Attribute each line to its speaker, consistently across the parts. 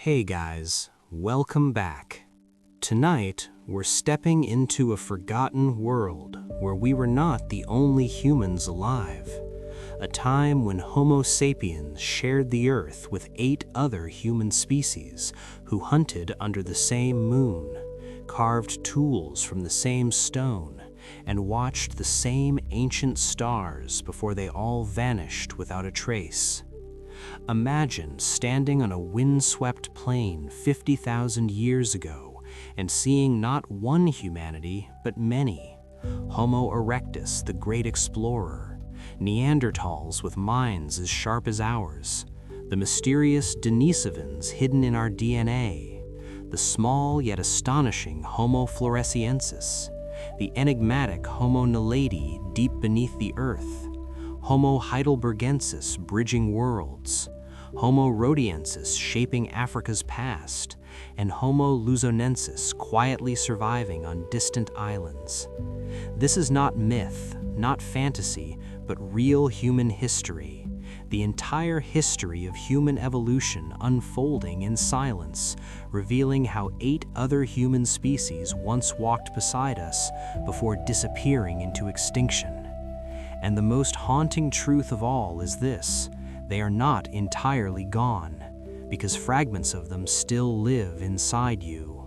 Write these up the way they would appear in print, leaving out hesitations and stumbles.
Speaker 1: Hey guys, welcome back. Tonight, we're stepping into a forgotten world where we were not the only humans alive. A time when Homo sapiens shared the earth with 8 other human species who hunted under the same moon, carved tools from the same stone, and watched the same ancient stars before they all vanished without a trace. Imagine standing on a windswept plain 50,000 years ago and seeing not one humanity, but many. Homo erectus, the great explorer, Neanderthals with minds as sharp as ours, the mysterious Denisovans hidden in our DNA, the small yet astonishing Homo Floresiensis, the enigmatic Homo Naledi deep beneath the earth, Homo Heidelbergensis bridging worlds, Homo Rhodiensis shaping Africa's past, and Homo Luzonensis quietly surviving on distant islands. This is not myth, not fantasy, but real human history. The entire history of human evolution unfolding in silence, revealing how 8 other human species once walked beside us before disappearing into extinction. And the most haunting truth of all is this: they are not entirely gone, because fragments of them still live inside you.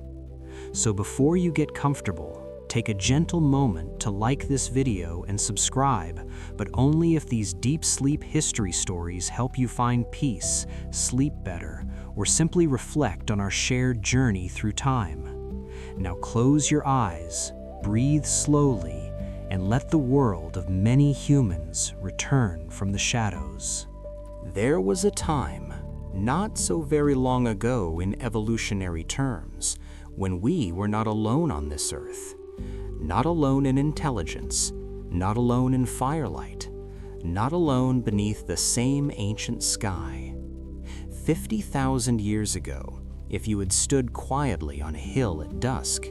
Speaker 1: So before you get comfortable, take a gentle moment to like this video and subscribe, but only if these deep sleep history stories help you find peace, sleep better, or simply reflect on our shared journey through time. Now close your eyes, breathe slowly, and let the world of many humans return from the shadows. There was a time, not so very long ago in evolutionary terms, when we were not alone on this earth. Not alone in intelligence, not alone in firelight, not alone beneath the same ancient sky. 50,000 years ago, if you had stood quietly on a hill at dusk,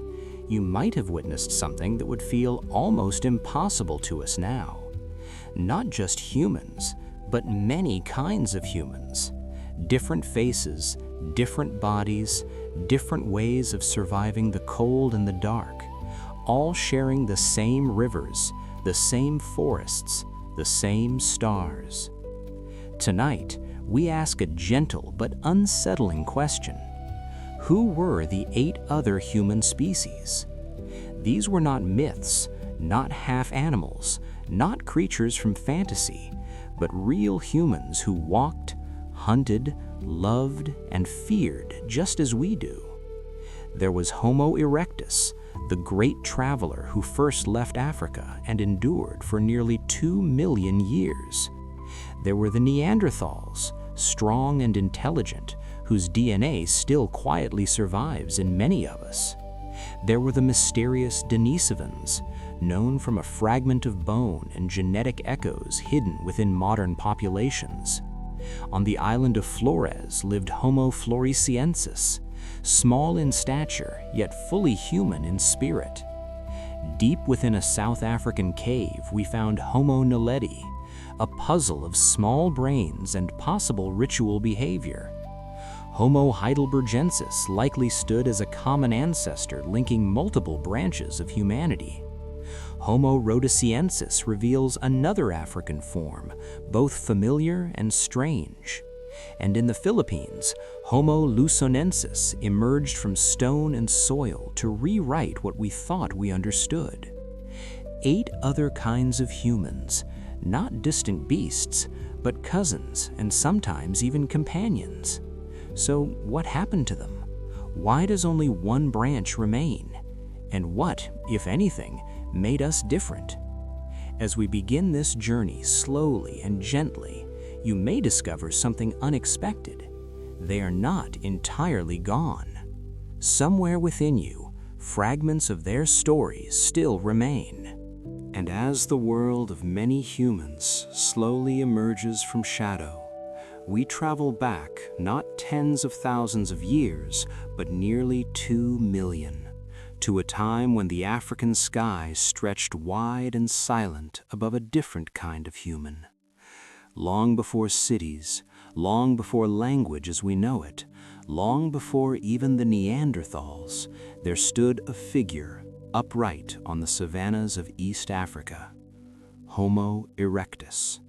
Speaker 1: you might have witnessed something that would feel almost impossible to us now. Not just humans, but many kinds of humans. Different faces, different bodies, different ways of surviving the cold and the dark, all sharing the same rivers, the same forests, the same stars. Tonight, we ask a gentle but unsettling question. Who were the 8 other human species? These were not myths, not half animals, not creatures from fantasy, but real humans who walked, hunted, loved, and feared just as we do. There was Homo erectus, the great traveler who first left Africa and endured for nearly 2 million years. There were the Neanderthals, strong and intelligent, whose DNA still quietly survives in many of us. There were the mysterious Denisovans, known from a fragment of bone and genetic echoes hidden within modern populations. On the island of Flores lived Homo Floresiensis, small in stature yet fully human in spirit. Deep within a South African cave, we found Homo Naledi, a puzzle of small brains and possible ritual behavior. Homo Heidelbergensis likely stood as a common ancestor linking multiple branches of humanity. Homo Rhodesiensis reveals another African form, both familiar and strange. And in the Philippines, Homo Luzonensis emerged from stone and soil to rewrite what we thought we understood. 8 other kinds of humans, not distant beasts, but cousins and sometimes even companions. So what happened to them? Why does only one branch remain? And what, if anything, made us different? As we begin this journey slowly and gently, you may discover something unexpected. They are not entirely gone. Somewhere within you, fragments of their stories still remain. And as the world of many humans slowly emerges from shadow, we travel back not tens of thousands of years, but nearly 2 million, to a time when the African sky stretched wide and silent above a different kind of human. Long before cities, long before language as we know it, Long before even the Neanderthals, there stood a figure upright on the savannas of East Africa, Homo erectus.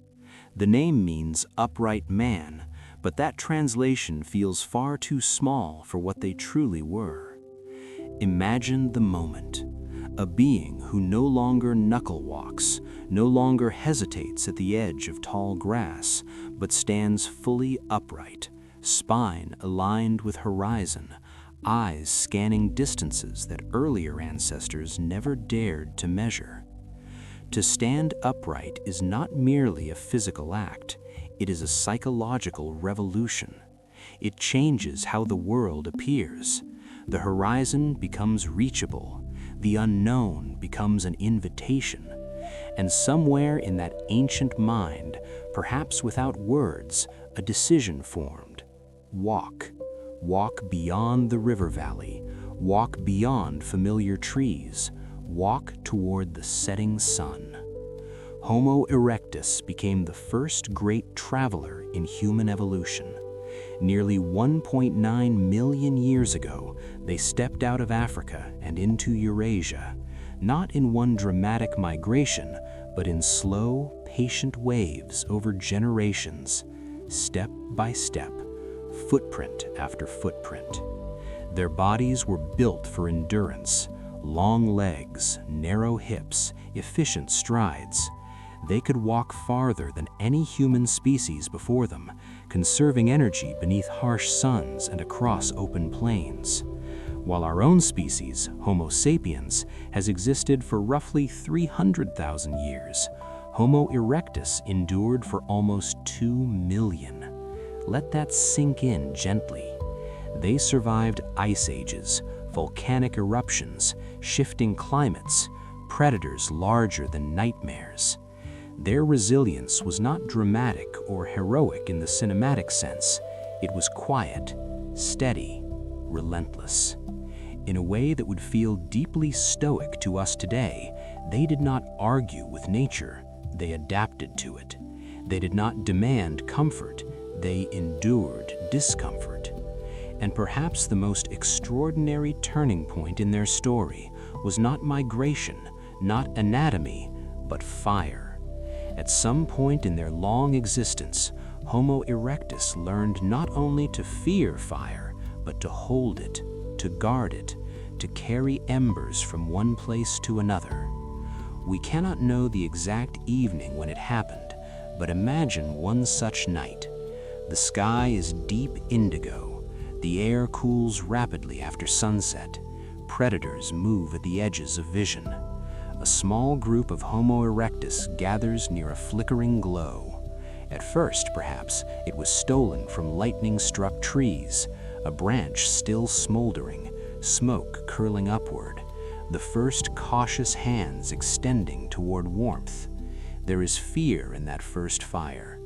Speaker 1: The name means upright man, but that translation feels far too small for what they truly were. Imagine the moment. A being who no longer knuckle walks, no longer hesitates at the edge of tall grass, but stands fully upright, spine aligned with horizon, eyes scanning distances that earlier ancestors never dared to measure. To stand upright is not merely a physical act, it is a psychological revolution. It changes how the world appears. The horizon becomes reachable. The unknown becomes an invitation, and somewhere in that ancient mind, perhaps without words, a decision formed. Walk. Walk beyond the river valley. Walk beyond familiar trees. Walk toward the setting sun. Homo erectus became the first great traveler in human evolution. Nearly 1.9 million years ago, they stepped out of Africa and into Eurasia, not in one dramatic migration, but in slow, patient waves over generations, step by step, footprint after footprint. Their bodies were built for endurance, long legs, narrow hips, efficient strides. They could walk farther than any human species before them, conserving energy beneath harsh suns and across open plains. While our own species, Homo sapiens, has existed for roughly 300,000 years, Homo erectus endured for almost 2 million. Let that sink in gently. They survived ice ages, volcanic eruptions, shifting climates, predators larger than nightmares. Their resilience was not dramatic or heroic in the cinematic sense. It was quiet, steady, relentless. In a way that would feel deeply stoic to us today, they did not argue with nature, they adapted to it. They did not demand comfort, they endured discomfort. And perhaps the most extraordinary turning point in their story was not migration, not anatomy, but fire. At some point in their long existence, Homo erectus learned not only to fear fire, but to hold it, to guard it, to carry embers from one place to another. We cannot know the exact evening when it happened, but imagine one such night. The sky is deep indigo. The air cools rapidly after sunset. Predators move at the edges of vision. A small group of Homo erectus gathers near a flickering glow. At first, perhaps, it was stolen from lightning-struck trees, a branch still smoldering, smoke curling upward, the first cautious hands extending toward warmth. There is fear in that first fire.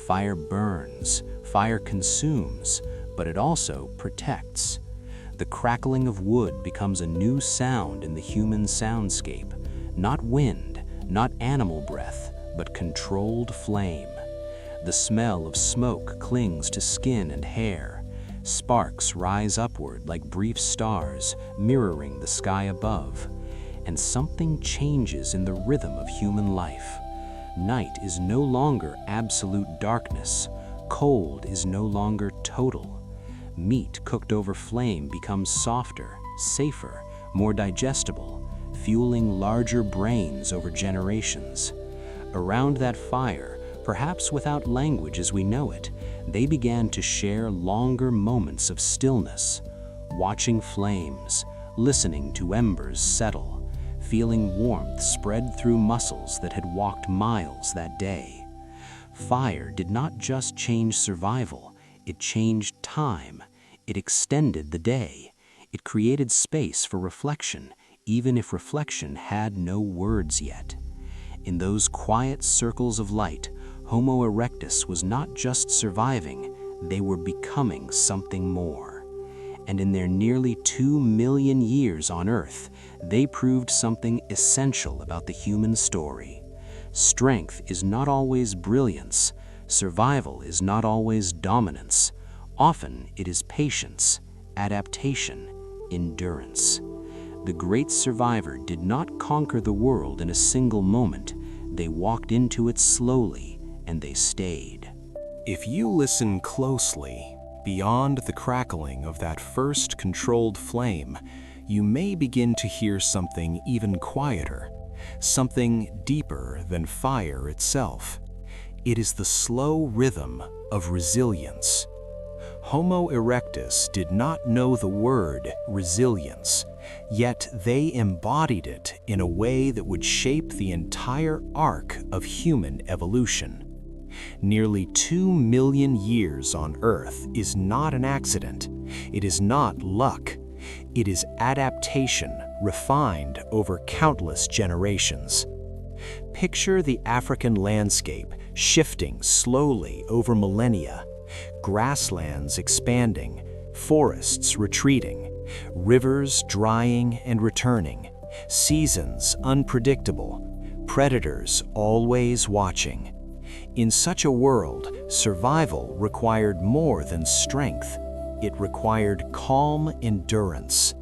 Speaker 1: Fire burns, fire consumes, but it also protects. The crackling of wood becomes a new sound in the human soundscape. Not wind, not animal breath, but controlled flame. The smell of smoke clings to skin and hair. Sparks rise upward like brief stars, mirroring the sky above. And something changes in the rhythm of human life. Night is no longer absolute darkness. Cold is no longer total. Meat cooked over flame becomes softer, safer, more digestible, fueling larger brains over generations. Around that fire, perhaps without language as we know it, they began to share longer moments of stillness, watching flames, listening to embers settle, feeling warmth spread through muscles that had walked miles that day. Fire did not just change survival, it changed time. It extended the day. It created space for reflection, even if reflection had no words yet. In those quiet circles of light, Homo erectus was not just surviving, they were becoming something more. And in their nearly 2 million years on Earth, they proved something essential about the human story. Strength is not always brilliance. Survival is not always dominance. Often it is patience, adaptation, endurance. The great survivor did not conquer the world in a single moment. They walked into it slowly, and they stayed. If you listen closely, beyond the crackling of that first controlled flame, you may begin to hear something even quieter, something deeper than fire itself. It is the slow rhythm of resilience. Homo erectus did not know the word resilience, yet they embodied it in a way that would shape the entire arc of human evolution. Nearly 2 million years on Earth is not an accident. It is not luck. It is adaptation refined over countless generations. Picture the African landscape shifting slowly over millennia, grasslands expanding, forests retreating, rivers drying and returning, seasons unpredictable, predators always watching. In such a world, survival required more than strength. It required calm endurance.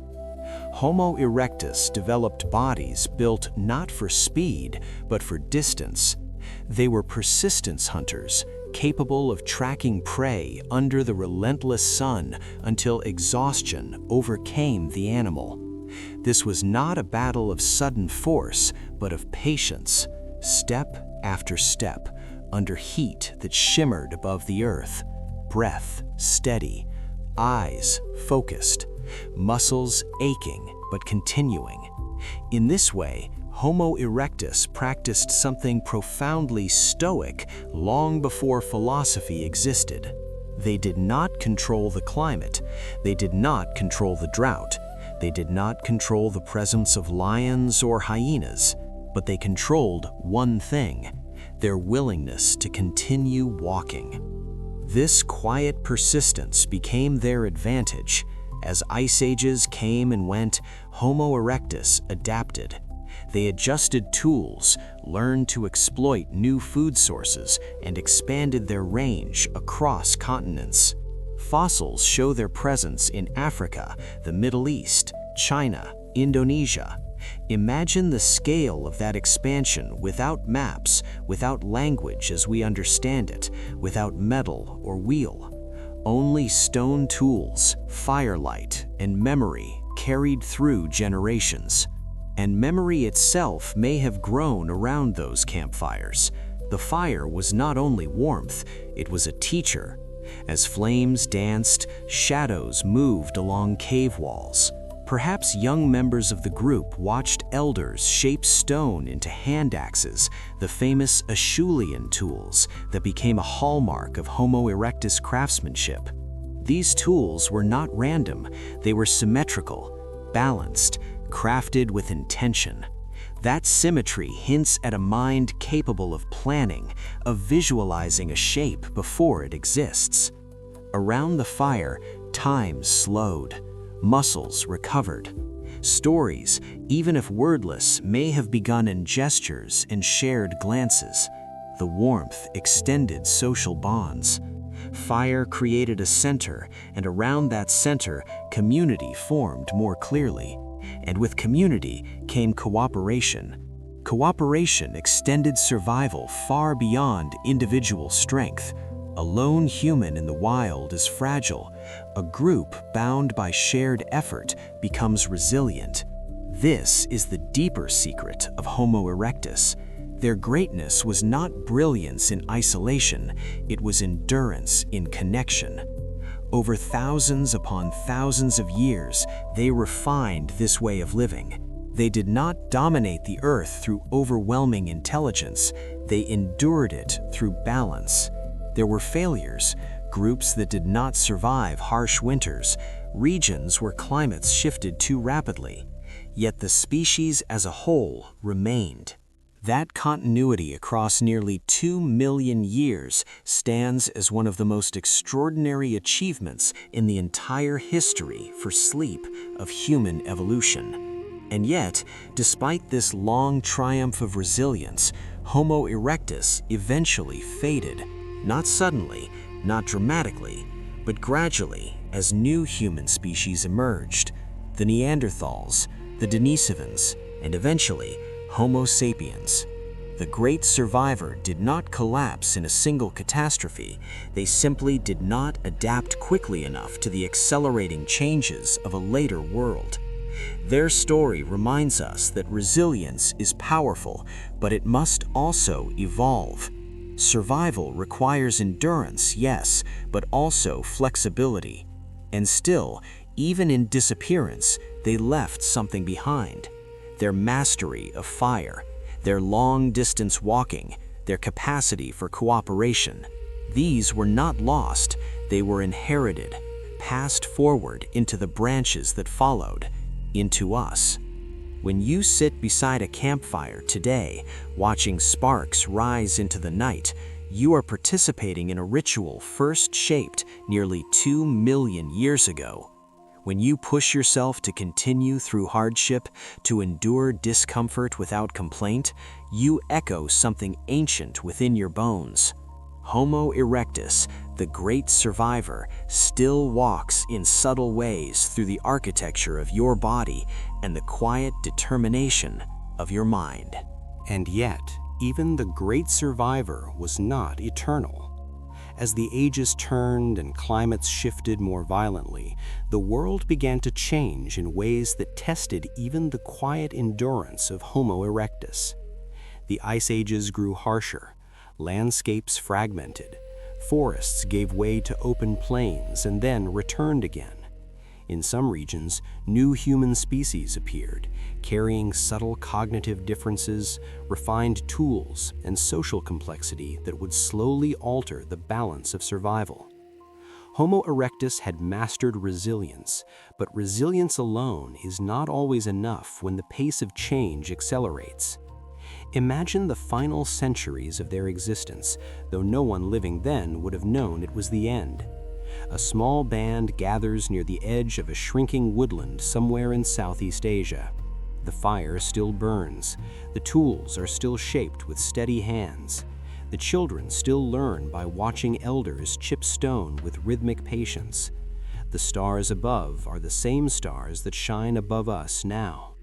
Speaker 1: Homo erectus developed bodies built not for speed, but for distance. They were persistence hunters, capable of tracking prey under the relentless sun until exhaustion overcame the animal. This was not a battle of sudden force, but of patience, step after step, under heat that shimmered above the earth, breath steady, eyes focused, muscles aching but continuing. In this way, Homo erectus practiced something profoundly stoic long before philosophy existed. They did not control the climate. They did not control the drought. They did not control the presence of lions or hyenas, but they controlled one thing: their willingness to continue walking. This quiet persistence became their advantage. As ice ages came and went, Homo erectus adapted. They adjusted tools, learned to exploit new food sources, and expanded their range across continents. Fossils show their presence in Africa, the Middle East, China, Indonesia. Imagine the scale of that expansion without maps, without language as we understand it, without metal or wheel. Only stone tools, firelight, and memory carried through generations. And memory itself may have grown around those campfires. The fire was not only warmth, it was a teacher. As flames danced, shadows moved along cave walls. Perhaps young members of the group watched elders shape stone into hand axes, the famous Acheulean tools that became a hallmark of Homo erectus craftsmanship. These tools were not random, they were symmetrical, balanced, crafted with intention. That symmetry hints at a mind capable of planning, of visualizing a shape before it exists. Around the fire, time slowed. Muscles recovered. Stories, even if wordless, may have begun in gestures and shared glances. The warmth extended social bonds. Fire created a center, and around that center, community formed more clearly. And with community came cooperation. Cooperation extended survival far beyond individual strength. A lone human in the wild is fragile. A group bound by shared effort becomes resilient. This is the deeper secret of Homo erectus. Their greatness was not brilliance in isolation, it was endurance in connection. Over thousands upon thousands of years, they refined this way of living. They did not dominate the earth through overwhelming intelligence, they endured it through balance. There were failures, groups that did not survive harsh winters, regions where climates shifted too rapidly. Yet the species as a whole remained. That continuity across nearly 2 million years stands as one of the most extraordinary achievements in the entire history for sleep of human evolution. And yet, despite this long triumph of resilience, Homo erectus eventually faded. Not suddenly, not dramatically,
Speaker 2: But gradually, as new human species emerged, the Neanderthals, the Denisovans, and eventually Homo sapiens, the great survivor did not collapse in a single catastrophe. They simply did not adapt quickly enough to the accelerating changes of a later world. Their story reminds us that resilience is powerful, but it must also evolve. Survival requires endurance, yes, but also flexibility. And still, even in disappearance, they left something behind. Their mastery of fire, their long-distance walking, their capacity for cooperation. These were not lost, they were inherited, passed forward into the branches that followed, into us. When you sit beside a campfire today, watching sparks rise into the night, you are participating in a ritual first shaped nearly 2 million years ago. When you push yourself to continue through hardship, to endure discomfort without complaint, you echo something ancient within your bones. Homo erectus, the great survivor, still walks in subtle ways through the architecture of your body and the quiet determination of your mind.
Speaker 1: And yet, even the great survivor was not eternal. As the ages turned and climates shifted more violently, the world began to change in ways that tested even the quiet endurance of Homo erectus. The ice ages grew harsher, landscapes fragmented, forests gave way to open plains and then returned again. In some regions, new human species appeared, carrying subtle cognitive differences, refined tools, and social complexity that would slowly alter the balance of survival. Homo erectus had mastered resilience, but resilience alone is not always enough when the pace of change accelerates. Imagine the final centuries of their existence, though no one living then would have known it was the end. A small band gathers near the edge of a shrinking woodland somewhere in Southeast Asia. The fire still burns. The tools are still shaped with steady hands. The children still learn by watching elders chip stone with rhythmic patience. The stars above are the same stars that shine above us now.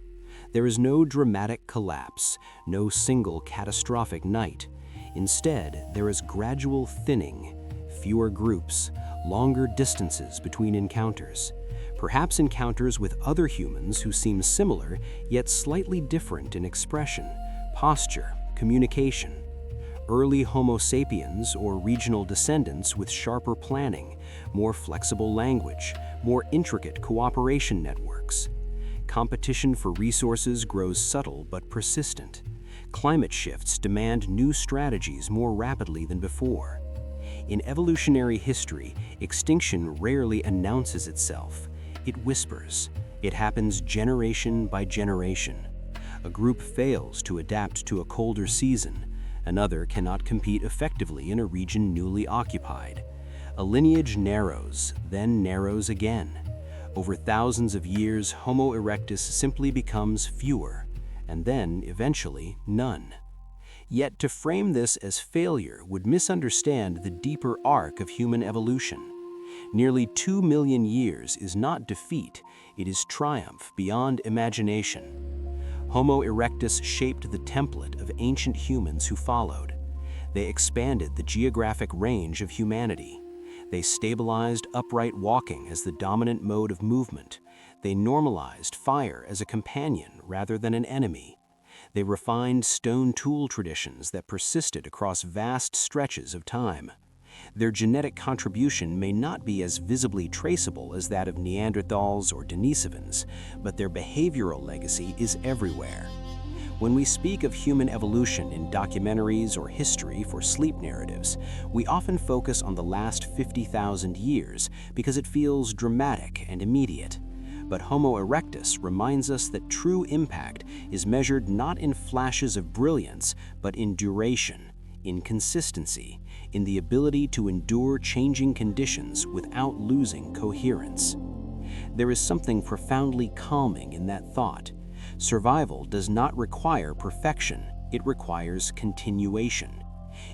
Speaker 1: There is no dramatic collapse, no single catastrophic night. Instead, there is gradual thinning, fewer groups, longer distances between encounters, perhaps encounters with other humans who seem similar yet slightly different in expression, posture, communication. Early Homo sapiens or regional descendants with sharper planning, more flexible language, more intricate cooperation networks. Competition for resources grows subtle but persistent. Climate shifts demand new strategies more rapidly than before. In evolutionary history, extinction rarely announces itself. It whispers. It happens generation by generation. A group fails to adapt to a colder season. Another cannot compete effectively in a region newly occupied. A lineage narrows, then narrows again. Over thousands of years, Homo erectus simply becomes fewer, and then, eventually, none. Yet to frame this as failure would misunderstand the deeper arc of human evolution. Nearly 2 million years is not defeat, it is triumph beyond imagination. Homo erectus shaped the template of ancient humans who followed. They expanded the geographic range of humanity. They stabilized upright walking as the dominant mode of movement. They normalized fire as a companion rather than an enemy. They refined stone tool traditions that persisted across vast stretches of time. Their genetic contribution may not be as visibly traceable as that of Neanderthals or Denisovans, but their behavioral legacy is everywhere. When we speak of human evolution in documentaries or history for sleep narratives, we often focus on the last 50,000 years because it feels dramatic and immediate. But Homo erectus reminds us that true impact is measured not in flashes of brilliance, but in duration, in consistency, in the ability to endure changing conditions without losing coherence. There is something profoundly calming in that thought. Survival does not require perfection, it requires continuation.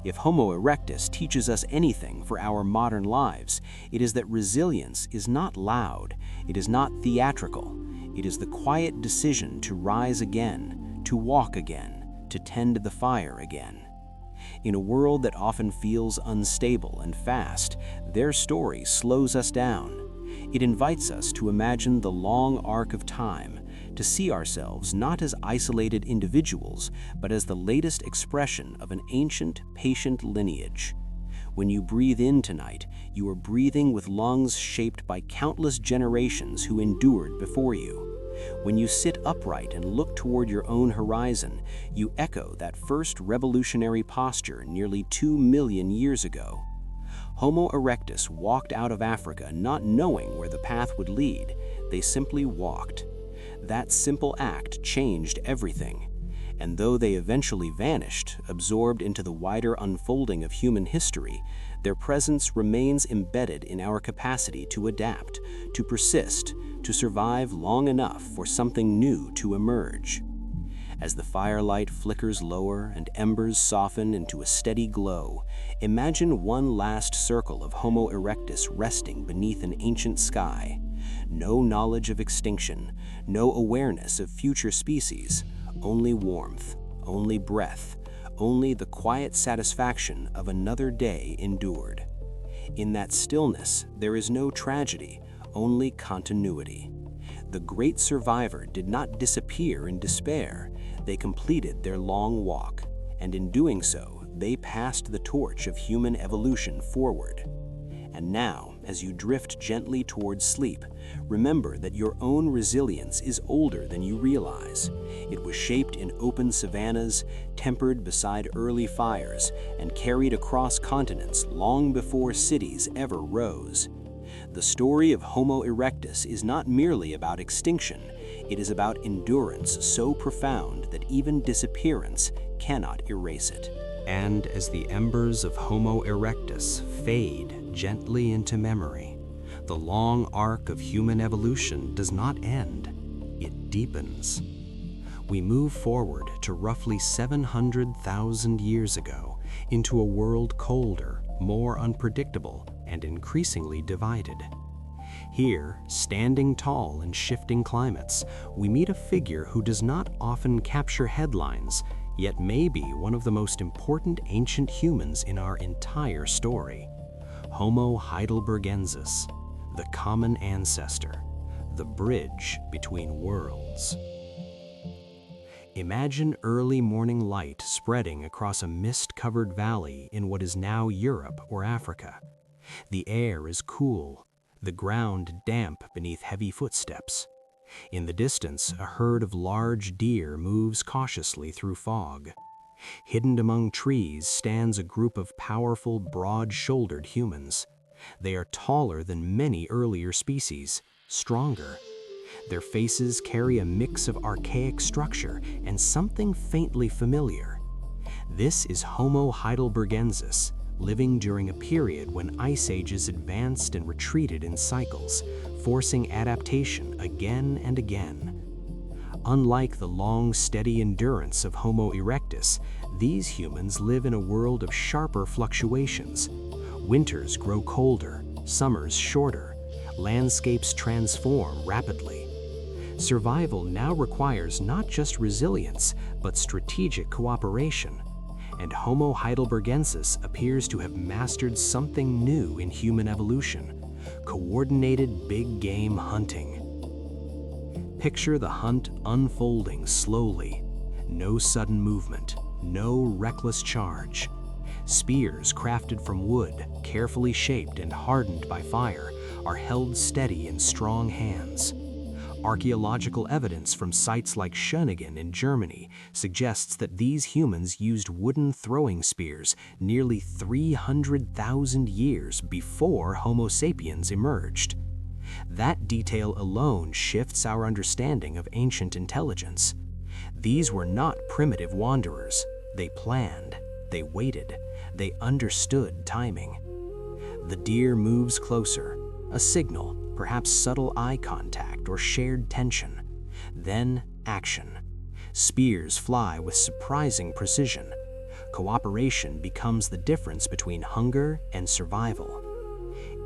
Speaker 1: If Homo erectus teaches us anything for our modern lives, it is that resilience is not loud, it is not theatrical, it is the quiet decision to rise again, to walk again, to tend the fire again. In a world that often feels unstable and fast, their story slows us down. It invites us to imagine the long arc of time, to see ourselves not as isolated individuals, but as the latest expression of an ancient, patient lineage. When you breathe in tonight, you are breathing with lungs shaped by countless generations who endured before you. When you sit upright and look toward your own horizon, you echo that first revolutionary posture nearly 2 million years ago. Homo erectus walked out of Africa not knowing where the path would lead. They simply walked. That simple act changed everything. And though they eventually vanished, absorbed into the wider unfolding of human history, their presence remains embedded in our capacity to adapt, to persist, to survive long enough for something new to emerge. As the firelight flickers lower and embers soften into a steady glow, imagine one last circle of Homo erectus resting beneath an ancient sky. No knowledge of extinction, no awareness of future species, only warmth, only breath, only the quiet satisfaction of another day endured. In that stillness, there is no tragedy, only continuity. The great survivor did not disappear in despair. They completed their long walk, and in doing so, they passed the torch of human evolution forward. And now, as you drift gently towards sleep, remember that your own resilience is older than you realize. It was shaped in open savannas, tempered beside early fires, and carried across continents long before cities ever rose. The story of Homo erectus is not merely about extinction, it is about endurance so profound that even disappearance cannot erase it.
Speaker 2: And as the embers of Homo erectus fade gently into memory, the long arc of human evolution does not end, it deepens. We move forward to roughly 700,000 years ago, into a world colder, more unpredictable, and increasingly divided. Here, standing tall in shifting climates, we meet a figure who does not often capture headlines, yet may be one of the most important ancient humans in our entire story. Homo Heidelbergensis, the common ancestor, the bridge between worlds. Imagine early morning light spreading across a mist-covered valley in what is now Europe or Africa. The air is cool, the ground damp beneath heavy footsteps. In the distance, a herd of large deer moves cautiously through fog. Hidden among trees stands a group of powerful, broad-shouldered humans. They are taller than many earlier species, stronger. Their faces carry a mix of archaic structure and something faintly familiar. This is Homo heidelbergensis, living during a period when ice ages advanced and retreated in cycles, forcing adaptation again and again. Unlike the long, steady endurance of Homo erectus, these humans live in a world of sharper fluctuations. Winters grow colder, summers shorter, landscapes transform rapidly. Survival now requires not just resilience, but strategic cooperation. And Homo heidelbergensis appears to have mastered something new in human evolution: coordinated big game hunting. Picture the hunt unfolding slowly. No sudden movement, no reckless charge. Spears crafted from wood, carefully shaped and hardened by fire, are held steady in strong hands. Archaeological evidence from sites like Schöningen in Germany suggests that these humans used wooden throwing spears nearly 300,000 years before Homo sapiens emerged. That detail alone shifts our understanding of ancient intelligence. These were not primitive wanderers. They planned, they waited, they understood timing. The deer moves closer, a signal, perhaps subtle eye contact or shared tension. Then action. Spears fly with surprising precision.
Speaker 1: Cooperation becomes the difference between hunger and survival.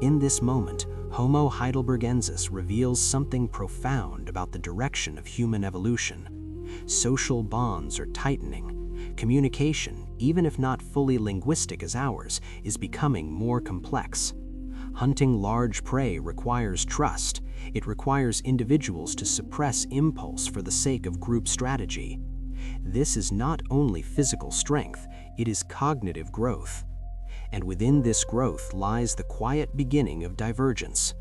Speaker 1: In this moment, Homo heidelbergensis reveals something profound about the direction of human evolution. Social bonds are tightening. Communication, even if not fully linguistic as ours, is becoming more complex. Hunting large prey requires trust. It requires individuals to suppress impulse for the sake of group strategy. This is not only physical strength, it is cognitive growth. And within this growth lies the quiet beginning of divergence.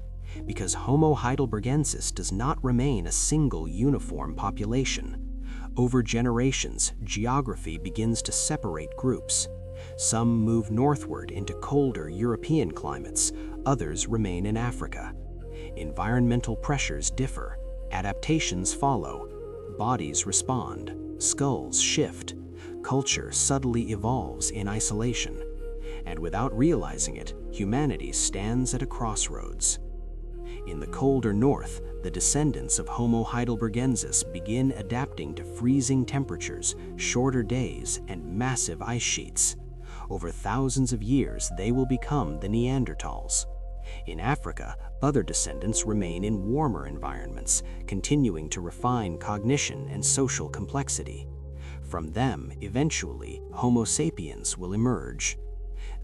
Speaker 1: Because Homo heidelbergensis does not remain a single uniform population. Over generations, geography begins to separate groups. Some move northward into colder European climates, others remain in Africa. Environmental pressures differ, adaptations follow, bodies respond, skulls shift, culture subtly evolves in isolation. And without realizing it, humanity stands at a crossroads. In the colder north, the descendants of Homo heidelbergensis begin adapting to freezing temperatures, shorter days, and massive ice sheets. Over thousands of years, they will become the Neanderthals. In Africa, other descendants remain in warmer environments, continuing to refine cognition and social complexity. From them, eventually, Homo sapiens will emerge.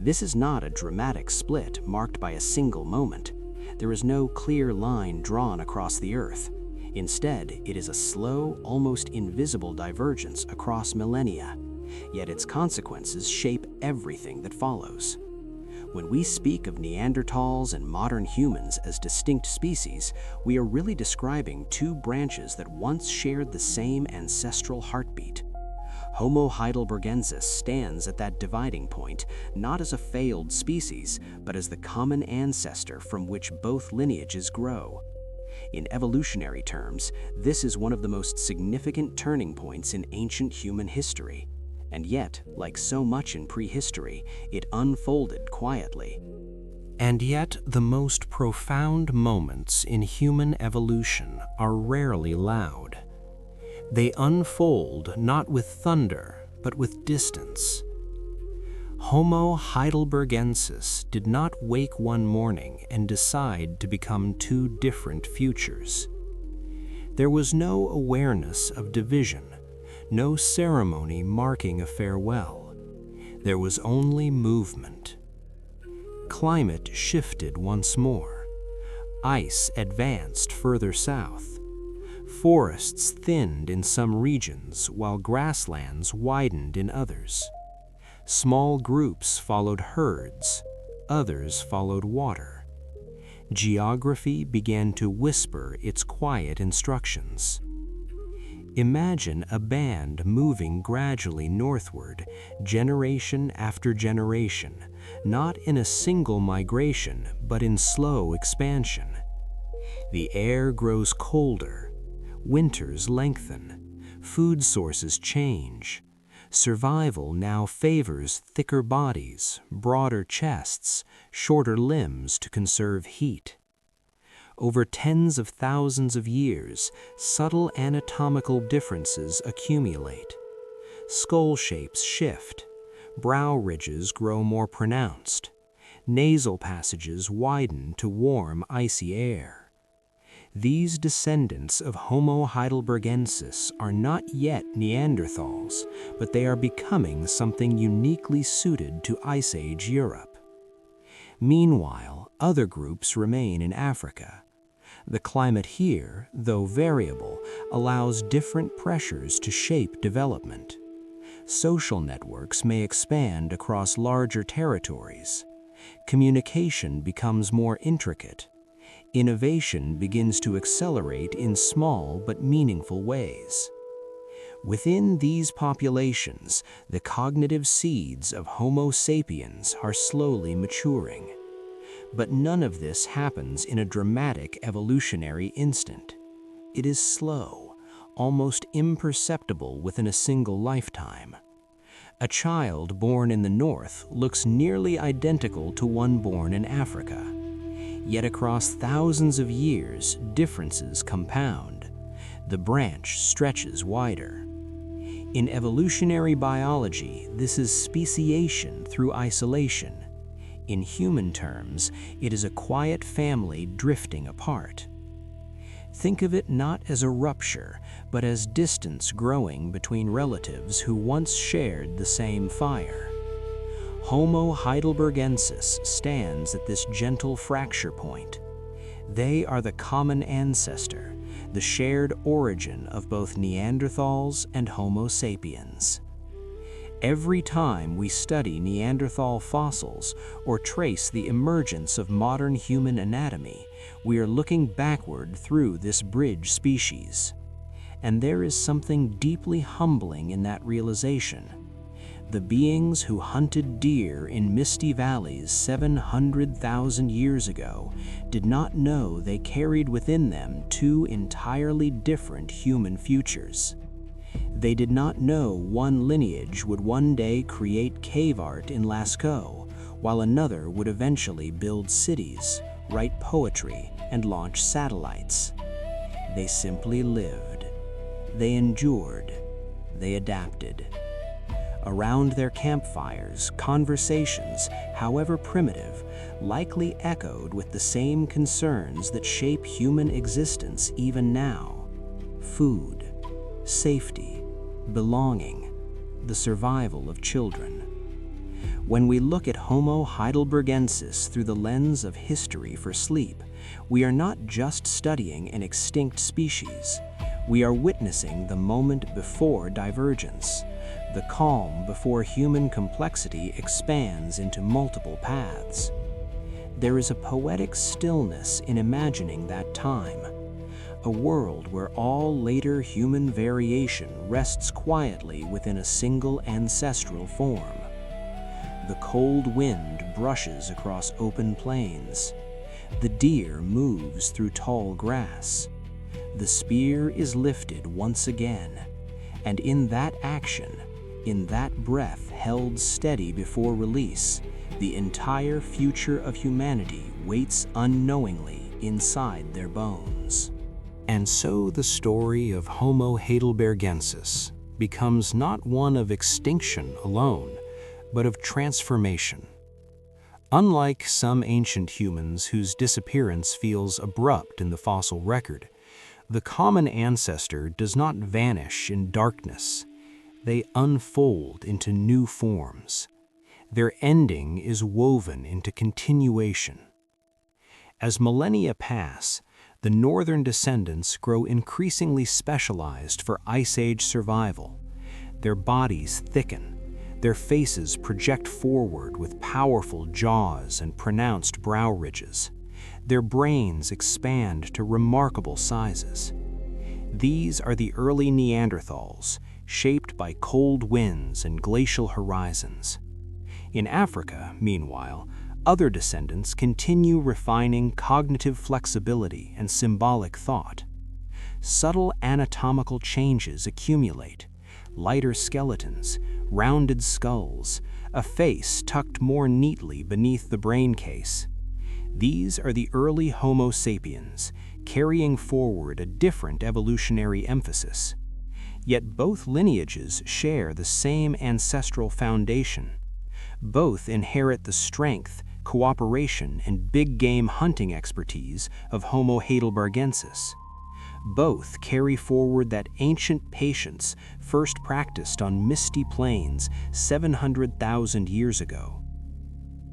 Speaker 1: This is not a dramatic split marked by a single moment. There is no clear line drawn across the Earth. Instead, it is a slow, almost invisible divergence across millennia. Yet its consequences shape everything that follows. When we speak of Neanderthals and modern humans as distinct species, we are really describing two branches that once shared the same ancestral heartbeat. Homo heidelbergensis stands at that dividing point, not as a failed species, but as the common ancestor from which both lineages grow. In evolutionary terms, this is one of the most significant turning points in ancient human history. And yet, like so much in prehistory, it unfolded quietly.
Speaker 3: And yet, the most profound moments in human evolution are rarely loud. They unfold not with thunder, but with distance. Homo heidelbergensis did not wake one morning and decide to become two different futures. There was no awareness of division, no ceremony marking a farewell. There was only movement. Climate shifted once more. Ice advanced further south. Forests thinned in some regions while grasslands widened in others. Small groups followed herds, others followed water. Geography began to whisper its quiet instructions. Imagine a band moving gradually northward, generation after generation, not in a single migration, but in slow expansion. The air grows colder. Winters lengthen, food sources change. Survival now favors thicker bodies, broader chests, shorter limbs to conserve heat. Over tens of thousands of years, subtle anatomical differences accumulate. Skull shapes shift, brow ridges grow more pronounced, nasal passages widen to warm, icy air. These descendants of Homo heidelbergensis are not yet Neanderthals, but they are becoming something uniquely suited to Ice Age Europe. Meanwhile, other groups remain in Africa. The climate here, though variable, allows different pressures to shape development. Social networks may expand across larger territories. Communication becomes more intricate. Innovation begins to accelerate in small but meaningful ways. Within these populations, the cognitive seeds of Homo sapiens are slowly maturing. But none of this happens in a dramatic evolutionary instant. It is slow, almost imperceptible within a single lifetime. A child born in the north looks nearly identical to one born in Africa. Yet across thousands of years, differences compound. The branch stretches wider. In evolutionary biology, this is speciation through isolation. In human terms, it is a quiet family drifting apart. Think of it not as a rupture, but as distance growing between relatives who once shared the same fire. Homo Heidelbergensis stands at this gentle fracture point. They are the common ancestor, the shared origin of both Neanderthals and Homo sapiens. Every time we study Neanderthal fossils or trace the emergence of modern human anatomy, we are looking backward through this bridge species. And there is something deeply humbling in that realization. The beings who hunted deer in misty valleys 700,000 years ago did not know they carried within them two entirely different human futures. They did not know one lineage would one day create cave art in Lascaux, while another would eventually build cities, write poetry, and launch satellites. They simply lived. They endured. They adapted. Around their campfires, conversations, however primitive, likely echoed with the same concerns that shape human existence even now: food, safety, belonging, the survival of children. When we look at Homo Heidelbergensis through the lens of history for sleep, we are not just studying an extinct species. We are witnessing the moment before divergence, the calm before human complexity expands into multiple paths. There is a poetic stillness in imagining that time, a world where all later human variation rests quietly within a single ancestral form. The cold wind brushes across open plains. The deer moves through tall grass. The spear is lifted once again, and in that action, in that breath held steady before release, the entire future of humanity waits unknowingly inside their bones. And so the story of Homo heidelbergensis becomes not one of extinction alone, but of transformation. Unlike some ancient humans whose disappearance feels abrupt in the fossil record, the common ancestor does not vanish in darkness. They unfold into new forms. Their ending is woven into continuation. As millennia pass, the northern descendants grow increasingly specialized for Ice Age survival. Their bodies thicken. Their faces project forward with powerful jaws and pronounced brow ridges. Their brains expand to remarkable sizes. These are the early Neanderthals, shaped by cold winds and glacial horizons. In Africa, meanwhile, other descendants continue refining cognitive flexibility and symbolic thought. Subtle anatomical changes accumulate: lighter skeletons, rounded skulls, a face tucked more neatly beneath the brain case. These are the early Homo sapiens, carrying forward a different evolutionary emphasis. Yet both lineages share the same ancestral foundation. Both inherit the strength, cooperation, and big-game hunting expertise of Homo heidelbergensis. Both carry forward that ancient patience first practiced on misty plains 700,000 years ago.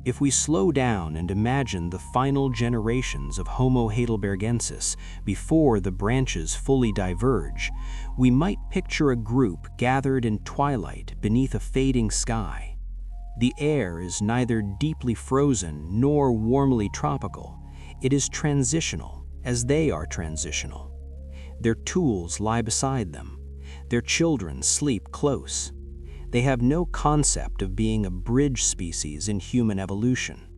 Speaker 3: If we slow down and imagine the final generations of Homo heidelbergensis before the branches fully diverge, we might picture a group gathered in twilight beneath a fading sky. The air is neither deeply frozen nor warmly tropical. It is transitional, as they are transitional. Their tools lie beside them. Their children sleep close. They have no concept of being a bridge species in human evolution.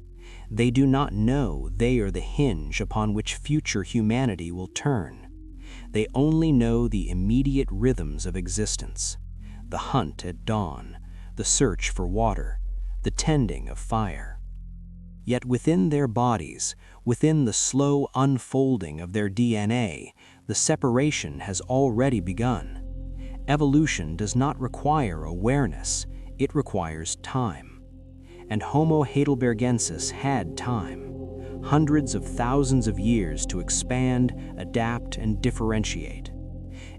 Speaker 3: They do not know they are the hinge upon which future humanity will turn. They only know the immediate rhythms of existence: the hunt at dawn, the search for water, the tending of fire. Yet within their bodies, within the slow unfolding of their DNA, the separation has already begun.
Speaker 1: Evolution does not require awareness, it requires time. And Homo heidelbergensis had time, hundreds of thousands of years to expand, adapt, and differentiate.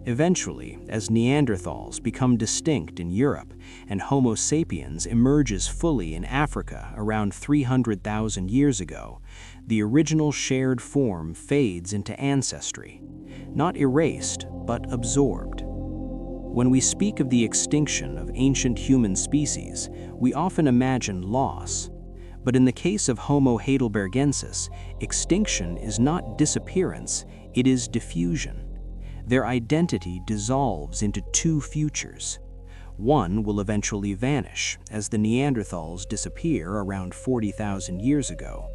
Speaker 1: Eventually, as Neanderthals become distinct in Europe and Homo sapiens emerges fully in Africa around 300,000 years ago, the original shared form fades into ancestry, not erased, but absorbed. When we speak of the extinction of ancient human species, we often imagine loss. But in the case of Homo heidelbergensis, extinction is not disappearance, it is diffusion. Their identity dissolves into two futures. One will eventually vanish, as the Neanderthals disappear around 40,000 years ago.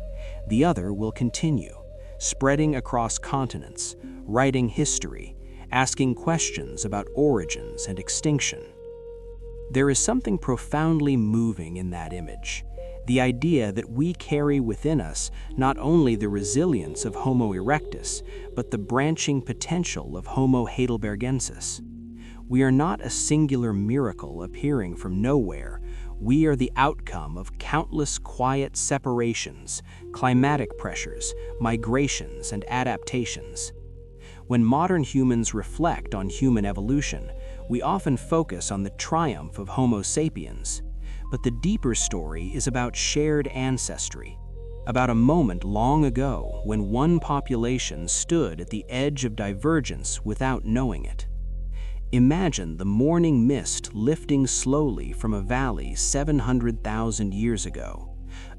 Speaker 1: The other will continue, spreading across continents, writing history, asking questions about origins and extinction. There is something profoundly moving in that image, the idea that we carry within us not only the resilience of Homo erectus, but the branching potential of Homo heidelbergensis. We are not a singular miracle appearing from nowhere. We are the outcome of countless quiet separations, climatic pressures, migrations, and adaptations. When modern humans reflect on human evolution, we often focus on the triumph of Homo sapiens. But the deeper story is about shared ancestry, about a moment long ago when one population stood at the edge of divergence without knowing it. Imagine the morning mist lifting slowly from a valley 700,000 years ago.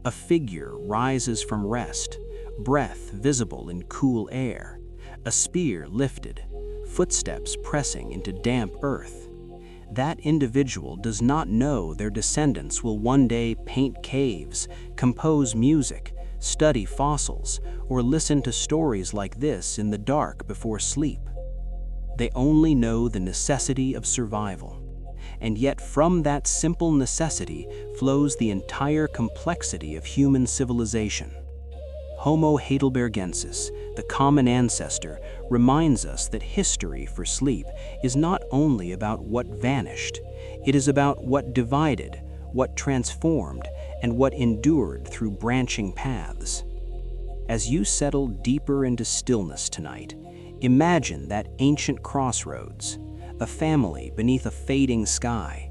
Speaker 1: A figure rises from rest, breath visible in cool air, a spear lifted, footsteps pressing into damp earth. That individual does not know their descendants will one day paint caves, compose music, study fossils, or listen to stories like this in the dark before sleep. They only know the necessity of survival. And yet from that simple necessity flows the entire complexity of human civilization. Homo heidelbergensis, the common ancestor, reminds us that history for sleep is not only about what vanished, it is about what divided, what transformed, and what endured through branching paths. As you settle deeper into stillness tonight, imagine that ancient crossroads, a family beneath a fading sky.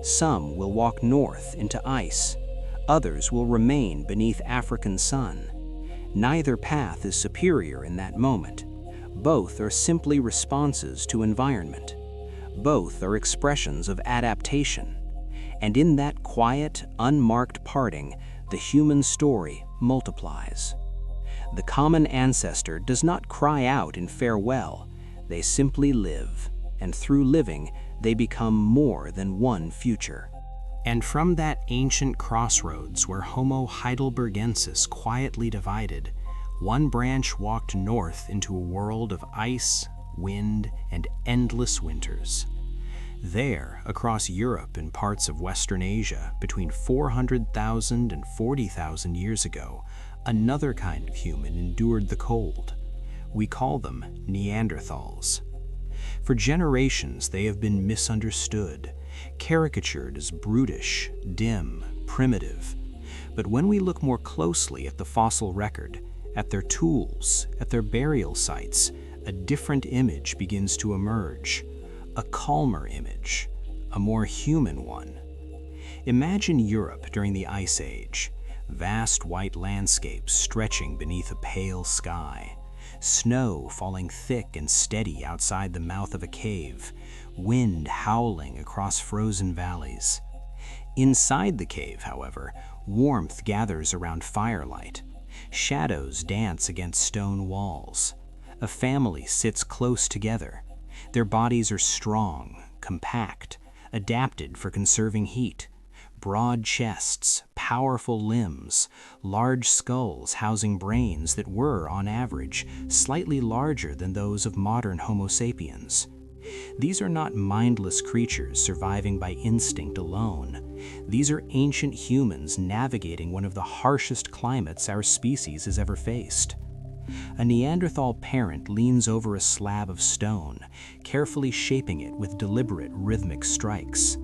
Speaker 1: Some will walk north into ice, others will remain beneath African sun. Neither path is superior in that moment. Both are simply responses to environment. Both are expressions of adaptation. And in that quiet, unmarked parting, the human story multiplies. The common ancestor does not cry out in farewell. They simply live, and through living, they become more than one future.
Speaker 3: And from that ancient crossroads where Homo heidelbergensis quietly divided, one branch walked north into a world of ice, wind, and endless winters. There, across Europe and parts of Western Asia, between 400,000 and 40,000 years ago, another kind of human endured the cold. We call them Neanderthals. For generations, they have been misunderstood, caricatured as brutish, dim, primitive. But when we look more closely at the fossil record, at their tools, at their burial sites, a different image begins to emerge. A calmer image, a more human one. Imagine Europe during the Ice Age, vast white landscapes stretching beneath a pale sky, snow falling thick and steady outside the mouth of a cave, wind howling across frozen valleys. Inside the cave, however, warmth gathers around firelight. Shadows dance against stone walls. A family sits close together. Their bodies are strong, compact, adapted for conserving heat. Broad chests, powerful limbs, large skulls housing brains that were, on average, slightly larger than those of modern Homo sapiens. These are not mindless creatures surviving by instinct alone. These are ancient humans navigating one of the harshest climates our species has ever faced. A Neanderthal parent leans over a slab of stone, carefully shaping it with deliberate rhythmic strikes.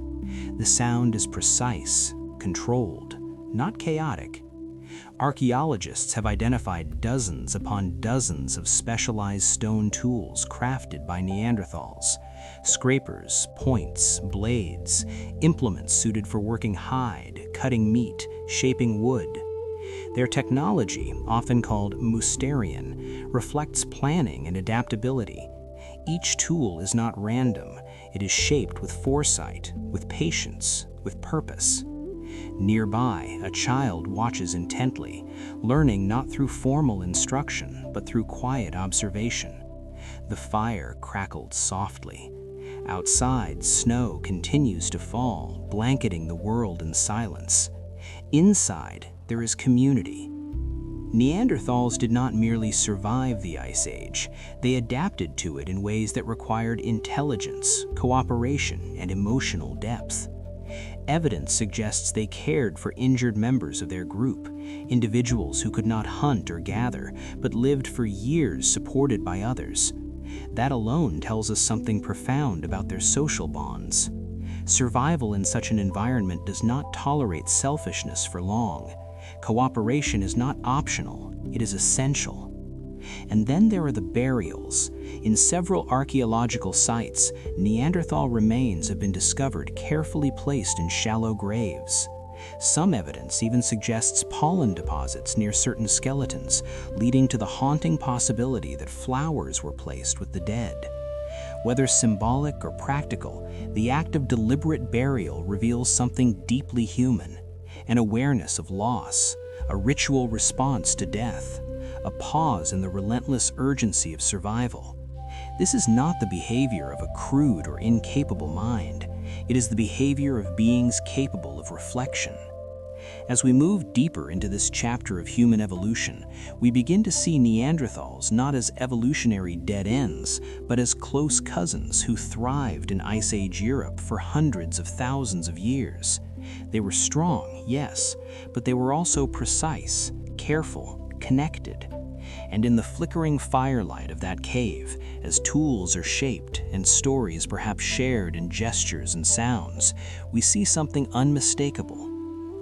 Speaker 3: The sound is precise, controlled, not chaotic. Archaeologists have identified dozens upon dozens of specialized stone tools crafted by Neanderthals. Scrapers, points, blades, implements suited for working hide, cutting meat, shaping wood. Their technology, often called Mousterian, reflects planning and adaptability. Each tool is not random. It is shaped with foresight, with patience, with purpose. Nearby, a child watches intently, learning not through formal instruction, but through quiet observation. The fire crackled softly. Outside, snow continues to fall, blanketing the world in silence. Inside, there is community. Neanderthals did not merely survive the Ice Age, they adapted to it in ways that required intelligence, cooperation, and emotional depth. Evidence suggests they cared for injured members of their group, individuals who could not hunt or gather, but lived for years supported by others. That alone tells us something profound about their social bonds. Survival in such an environment does not tolerate selfishness for long. Cooperation is not optional, it is essential. And then there are the burials. In several archaeological sites, Neanderthal remains have been discovered carefully placed in shallow graves. Some evidence even suggests pollen deposits near certain skeletons, leading to the haunting possibility that flowers were placed with the dead. Whether symbolic or practical, the act of deliberate burial reveals something deeply human, an awareness of loss, a ritual response to death, a pause in the relentless urgency of survival. This is not the behavior of a crude or incapable mind. It is the behavior of beings capable of reflection. As we move deeper into this chapter of human evolution, we begin to see Neanderthals not as evolutionary dead ends, but as close cousins who thrived in Ice Age Europe for hundreds of thousands of years. They were strong, yes, but they were also precise, careful, connected. And in the flickering firelight of that cave, as tools are shaped and stories perhaps shared in gestures and sounds, we see something unmistakable.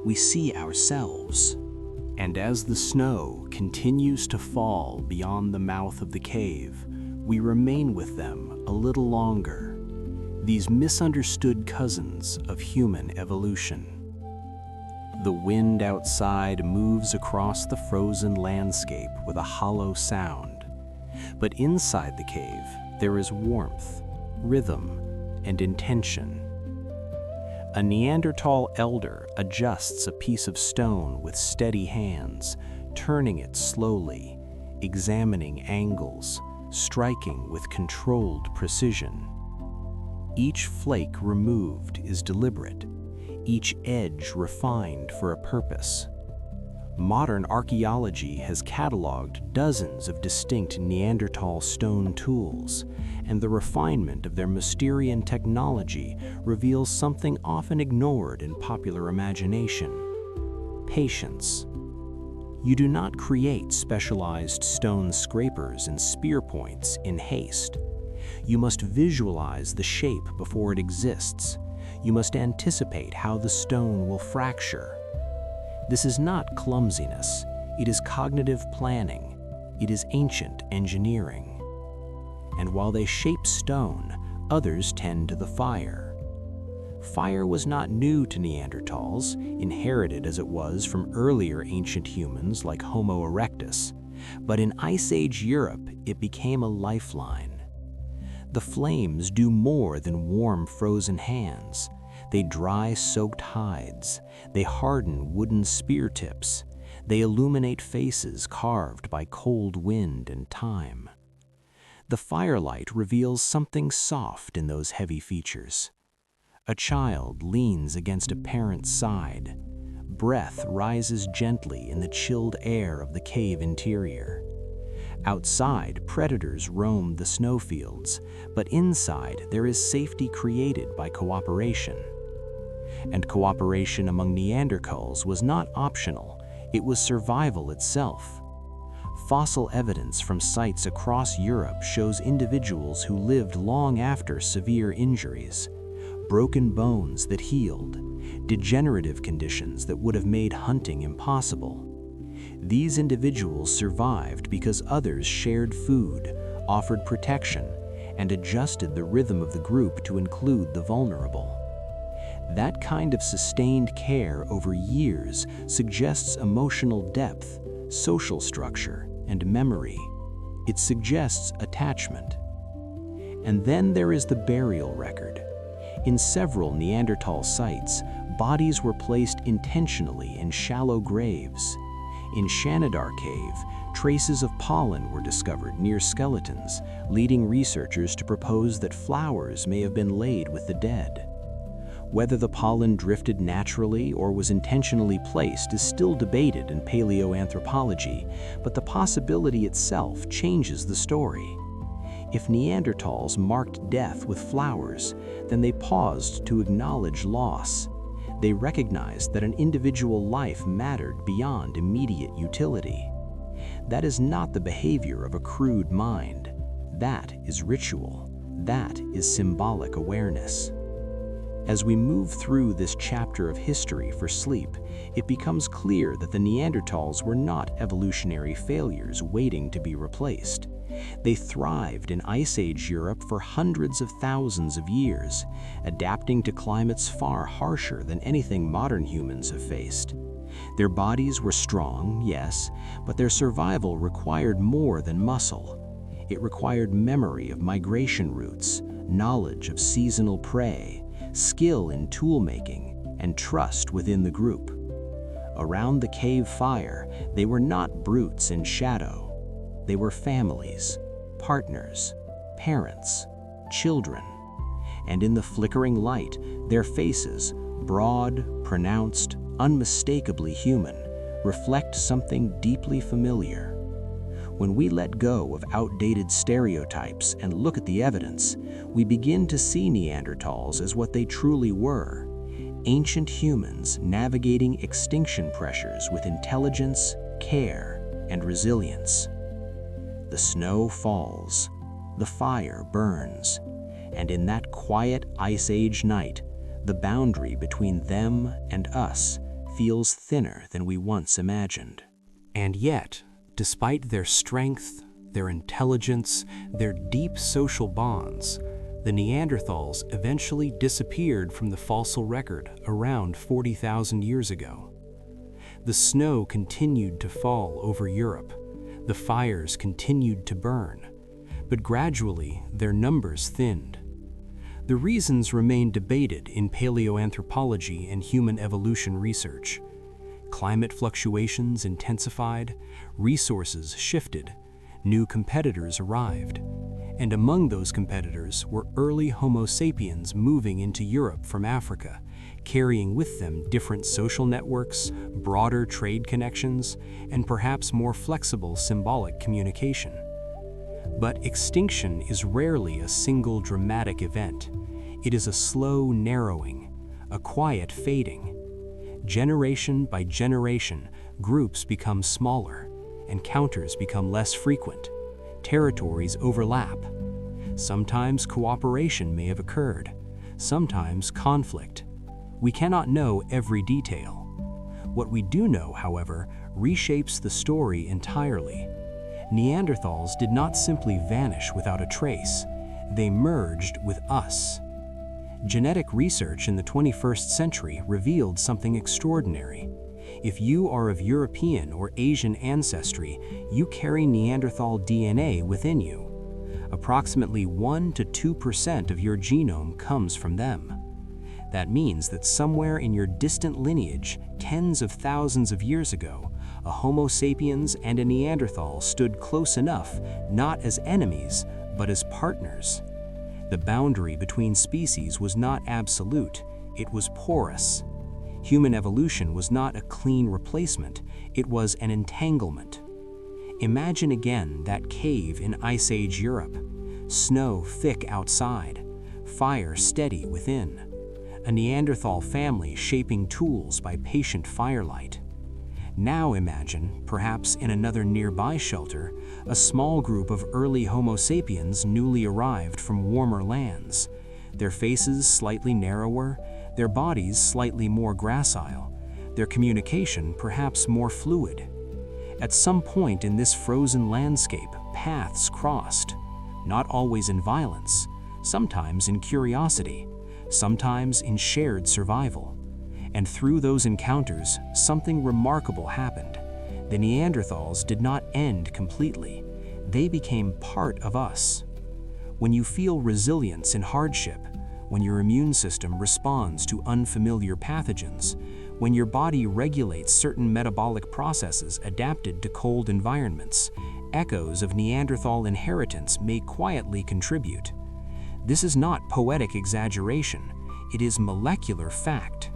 Speaker 3: We see ourselves.
Speaker 1: And as the snow continues to fall beyond the mouth of the cave, we remain with them a little longer, these misunderstood cousins of human evolution. The wind outside moves across the frozen landscape with a hollow sound. But inside the cave, there is warmth, rhythm, and intention. A Neanderthal elder adjusts a piece of stone with steady hands, turning it slowly, examining angles, striking with controlled precision. Each flake removed is deliberate, each edge refined for a purpose. Modern archaeology has cataloged dozens of distinct Neanderthal stone tools, and the refinement of their Mousterian technology reveals something often ignored in popular imagination: patience. You do not create specialized stone scrapers and spear points in haste. You must visualize the shape before it exists. You must anticipate how the stone will fracture. This is not clumsiness. It is cognitive planning. It is ancient engineering. And while they shape stone, others tend to the fire. Fire was not new to Neanderthals, inherited as it was from earlier ancient humans like Homo erectus, but in Ice Age Europe, it became a lifeline. The flames do more than warm frozen hands. They dry soaked hides. They harden wooden spear tips. They illuminate faces carved by cold wind and time. The firelight reveals something soft in those heavy features. A child leans against a parent's side. Breath rises gently in the chilled air of the cave interior. Outside, predators roam the snowfields, but inside there is safety created by cooperation. And cooperation among Neanderthals was not optional, it was survival itself.
Speaker 2: Fossil evidence from sites across Europe shows individuals who lived long after severe injuries, broken bones that healed, degenerative conditions that would have made hunting impossible. These individuals survived because others shared food, offered protection, and adjusted the rhythm of the group to include the vulnerable. That kind of sustained care over years suggests emotional depth, social structure, and memory. It suggests attachment. And then there is the burial record. In several Neanderthal sites, bodies were placed intentionally in shallow graves. In Shanidar Cave, traces of pollen were discovered near skeletons, leading researchers to propose that flowers may have been laid with the dead. Whether the pollen drifted naturally or was intentionally placed is still debated in paleoanthropology, but the possibility itself changes the story. If Neanderthals marked death with flowers, then they paused to acknowledge loss. They recognized that an individual life mattered beyond immediate utility. That is not the behavior of a crude mind. That is ritual. That is symbolic awareness. As we move through this chapter of history for sleep, it becomes clear that the Neanderthals were not evolutionary failures waiting to be replaced. They thrived in Ice Age Europe for hundreds of thousands of years, adapting to climates far harsher than anything modern humans have faced. Their bodies were strong, yes, but their survival required more than muscle. It required memory of migration routes, knowledge of seasonal prey, skill in tool-making, and trust within the group. Around the cave fire, they were not brutes in shadow. They were families, partners, parents, children. And in the flickering light, their faces, broad, pronounced, unmistakably human, reflect something deeply familiar. When we let go of outdated stereotypes and look at the evidence, we begin to see Neanderthals as what they truly were: ancient humans navigating extinction pressures with intelligence, care, and resilience. The snow falls, the fire burns, and in that quiet Ice Age night, the boundary between them and us feels thinner than we once imagined.
Speaker 3: And yet, despite their strength, their intelligence, their deep social bonds, the Neanderthals eventually disappeared from the fossil record around 40,000 years ago. The snow continued to fall over Europe. The fires continued to burn, but gradually their numbers thinned. The reasons remain debated in paleoanthropology and human evolution research. Climate fluctuations intensified, resources shifted, new competitors arrived, and among those competitors were early Homo sapiens moving into Europe from Africa, carrying with them different social networks, broader trade connections, and perhaps more flexible symbolic communication. But extinction is rarely a single dramatic event. It is a slow narrowing, a quiet fading. Generation by generation, groups become smaller, encounters become less frequent, territories overlap. Sometimes cooperation may have occurred, sometimes conflict. We cannot know every detail. What we do know, however, reshapes the story entirely. Neanderthals did not simply vanish without a trace. They merged with us. Genetic research in the 21st century revealed something extraordinary. If you are of European or Asian ancestry, you carry Neanderthal DNA within you. Approximately 1 to 2% of your genome comes from them. That means that somewhere in your distant lineage, tens of thousands of years ago, a Homo sapiens and a Neanderthal stood close enough, not as enemies, but as partners. The boundary between species was not absolute, it was porous. Human evolution was not a clean replacement, it was an entanglement. Imagine again that cave in Ice Age Europe. Snow thick outside, fire steady within. A Neanderthal family shaping tools by patient firelight.
Speaker 1: Now imagine, perhaps in another nearby shelter, a small group of early Homo sapiens newly arrived from warmer lands. Their faces slightly narrower, their bodies slightly more gracile, their communication perhaps more fluid. At some point in this frozen landscape, paths crossed, not always in violence, sometimes in curiosity, sometimes in shared survival. And through those encounters, something remarkable happened. The Neanderthals did not end completely. They became part of us. When you feel resilience in hardship, when your immune system responds to unfamiliar pathogens, when your body regulates certain metabolic processes adapted to cold environments, echoes of Neanderthal inheritance may quietly contribute. This is not poetic exaggeration, it is molecular fact.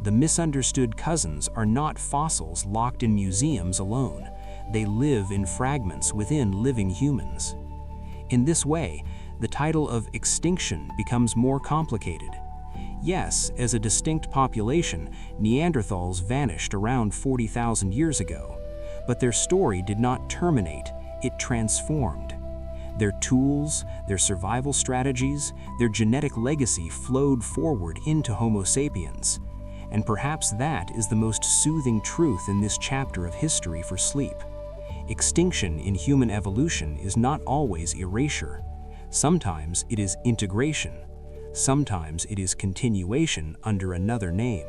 Speaker 1: The misunderstood cousins are not fossils locked in museums alone. They live in fragments within living humans. In this way, the title of extinction becomes more complicated. Yes, as a distinct population, Neanderthals vanished around 40,000 years ago, but their story did not terminate, it transformed. Their tools, their survival strategies, their genetic legacy flowed forward into Homo sapiens. And perhaps that is the most soothing truth in this chapter of history for sleep. Extinction in human evolution is not always erasure. Sometimes it is integration. Sometimes it is continuation under another name.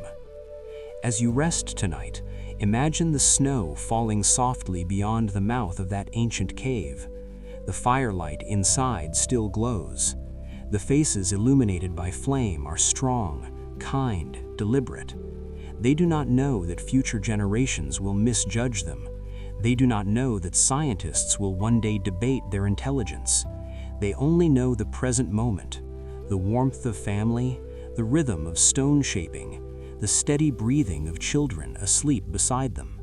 Speaker 1: As you rest tonight, imagine the snow falling softly beyond the mouth of that ancient cave. The firelight inside still glows. The faces illuminated by flame are strong, kind, deliberate. They do not know that future generations will misjudge them. They do not know that scientists will one day debate their intelligence. They only know the present moment, the warmth of family, the rhythm of stone shaping, the steady breathing of children asleep beside them.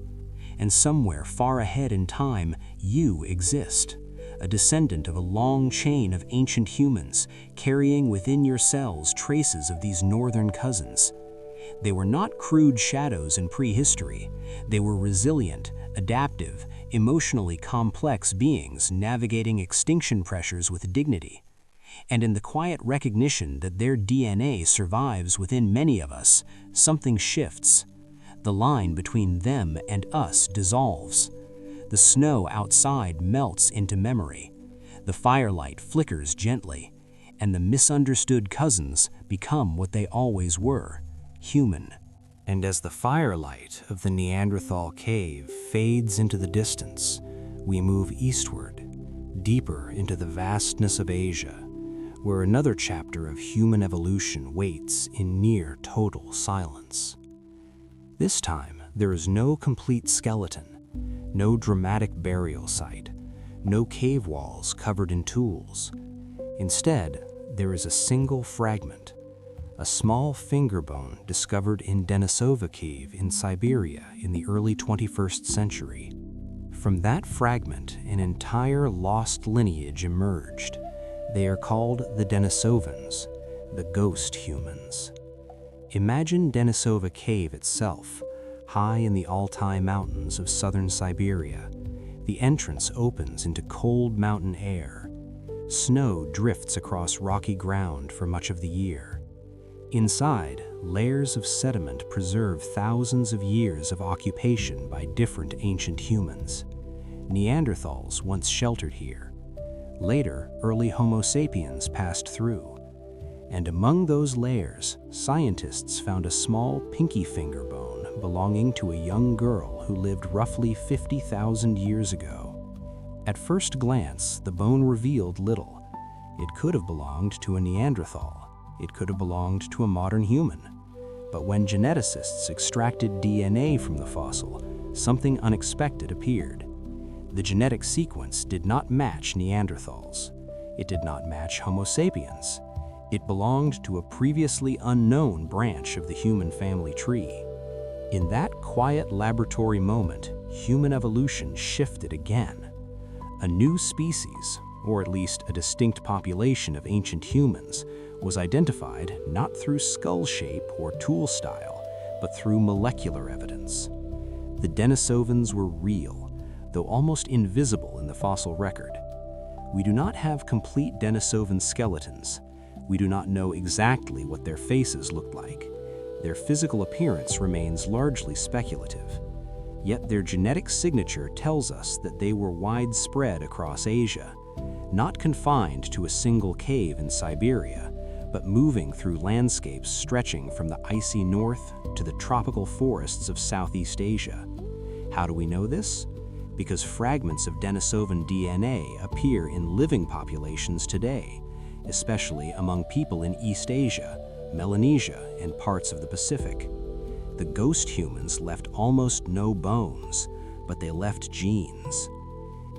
Speaker 1: And somewhere far ahead in time, you exist, a descendant of a long chain of ancient humans, carrying within your cells traces of these northern cousins. They were not crude shadows in prehistory. They were resilient, adaptive, emotionally complex beings navigating extinction pressures with dignity. And in the quiet recognition that their DNA survives within many of us, something shifts. The line between them and us dissolves. The snow outside melts into memory. The firelight flickers gently, and the misunderstood cousins become what they always were, human.
Speaker 3: And as the firelight of the Neanderthal cave fades into the distance, we move eastward, deeper into the vastness of Asia, where another chapter of human evolution waits in near total silence. This time, there is no complete skeleton, no dramatic burial site, no cave walls covered in tools. Instead, there is a single fragment, a small finger bone discovered in Denisova cave in Siberia in the early 21st century. From that fragment, an entire lost lineage emerged. They are called the Denisovans, the ghost humans. Imagine Denisova cave itself, high in the Altai mountains of southern Siberia. The entrance opens into cold mountain air. Snow drifts across rocky ground for much of the year. Inside, layers of sediment preserve thousands of years of occupation by different ancient humans. Neanderthals once sheltered here. Later, early Homo sapiens passed through. And among those layers, scientists found a small pinky finger bone belonging to a young girl who lived roughly 50,000 years ago. At first glance, the bone revealed little. It could have belonged to a Neanderthal. It could have belonged to a modern human. But when geneticists extracted DNA from the fossil, something unexpected appeared. The genetic sequence did not match Neanderthals. It did not match Homo sapiens. It belonged to a previously unknown branch of the human family tree. In that quiet laboratory moment, human evolution shifted again. A new species, or at least a distinct population of ancient humans, was identified not through skull shape or tool style, but through molecular evidence. The Denisovans were real, though almost invisible in the fossil record. We do not have complete Denisovan skeletons. We do not know exactly what their faces looked like. Their physical appearance remains largely speculative. Yet their genetic signature tells us that they were widespread across Asia, not confined to a single cave in Siberia, but moving through landscapes stretching from the icy north to the tropical forests of Southeast Asia. How do we know this? Because fragments of Denisovan DNA appear in living populations today, especially among people in East Asia, Melanesia, and parts of the Pacific. The ghost humans left almost no bones, but they left genes.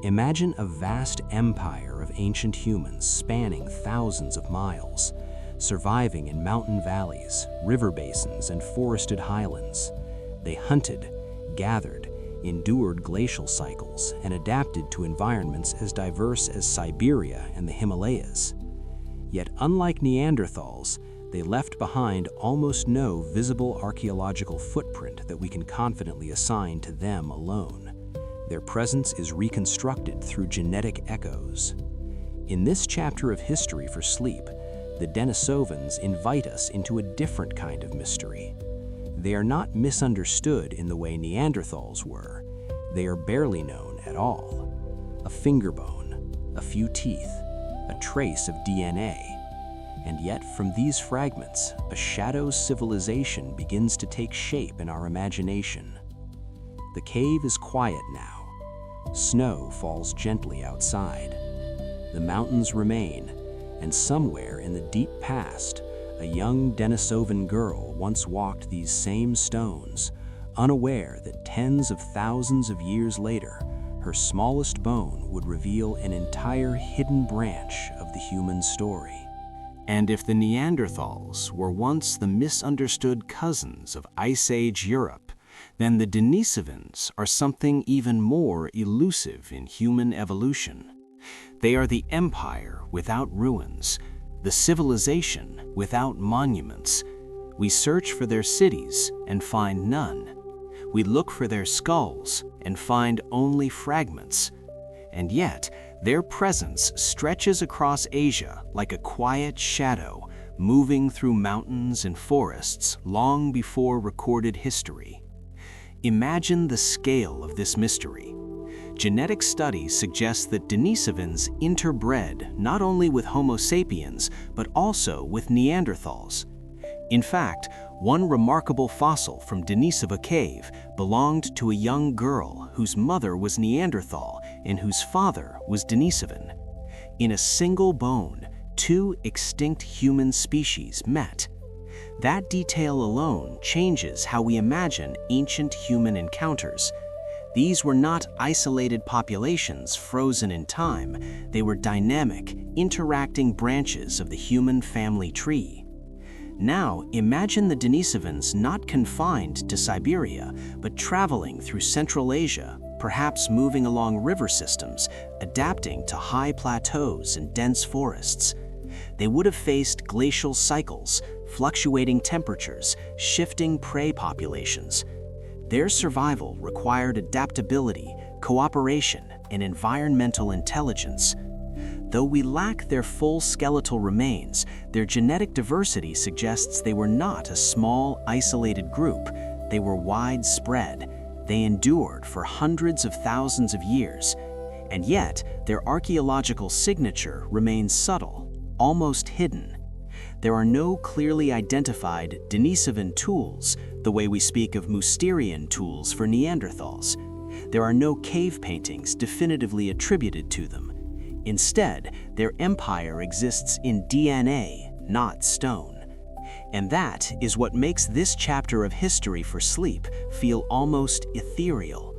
Speaker 3: Imagine a vast empire of ancient humans spanning thousands of miles, surviving in mountain valleys, river basins, and forested highlands. They hunted, gathered, endured glacial cycles, and adapted to environments as diverse as Siberia and the Himalayas. Yet unlike Neanderthals, they left behind almost no visible archaeological footprint that we can confidently assign to them alone. Their presence is reconstructed through genetic echoes. In this chapter of History for Sleep, the Denisovans invite us into a different kind of mystery. They are not misunderstood in the way Neanderthals were. They are barely known at all. A finger bone, a few teeth, a trace of DNA. And yet, from these fragments, a shadow civilization begins to take shape in our imagination. The cave is quiet now. Snow falls gently outside. The mountains remain, and somewhere in the deep past, a young Denisovan girl once walked these same stones, unaware that tens of thousands of years later, her smallest bone would reveal an entire hidden branch of the human story. And if the Neanderthals were once the misunderstood cousins of Ice Age Europe, then the Denisovans are something even more elusive in human evolution. They are the empire without ruins, the civilization without monuments. We search for their cities and find none. We look for their skulls and find only fragments. And yet, their presence stretches across Asia like a quiet shadow, moving through mountains and forests long before recorded history. Imagine the scale of this mystery. Genetic studies suggest that Denisovans interbred not only with Homo sapiens, but also with Neanderthals. In fact, one remarkable fossil from Denisova Cave belonged to a young girl whose mother was Neanderthal and whose father was Denisovan. In a single bone, two extinct human species met. That detail alone changes how we imagine ancient human encounters. These were not isolated populations frozen in time. They were dynamic, interacting branches of the human family tree. Now, imagine the Denisovans not confined to Siberia, but traveling through Central Asia, perhaps moving along river systems, adapting to high plateaus and dense forests. They would have faced glacial cycles, fluctuating temperatures, shifting prey populations. Their survival required adaptability, cooperation, and environmental intelligence. Though we lack their full skeletal remains, their genetic diversity suggests they were not a small, isolated group. They were widespread. They endured for hundreds of thousands of years. And yet, their archaeological signature remains subtle, almost hidden. There are no clearly identified Denisovan tools, the way we speak of Mousterian tools for Neanderthals. There are no cave paintings definitively attributed to them. Instead, their empire exists in DNA, not stone. And that is what makes this chapter of History for Sleep feel almost ethereal.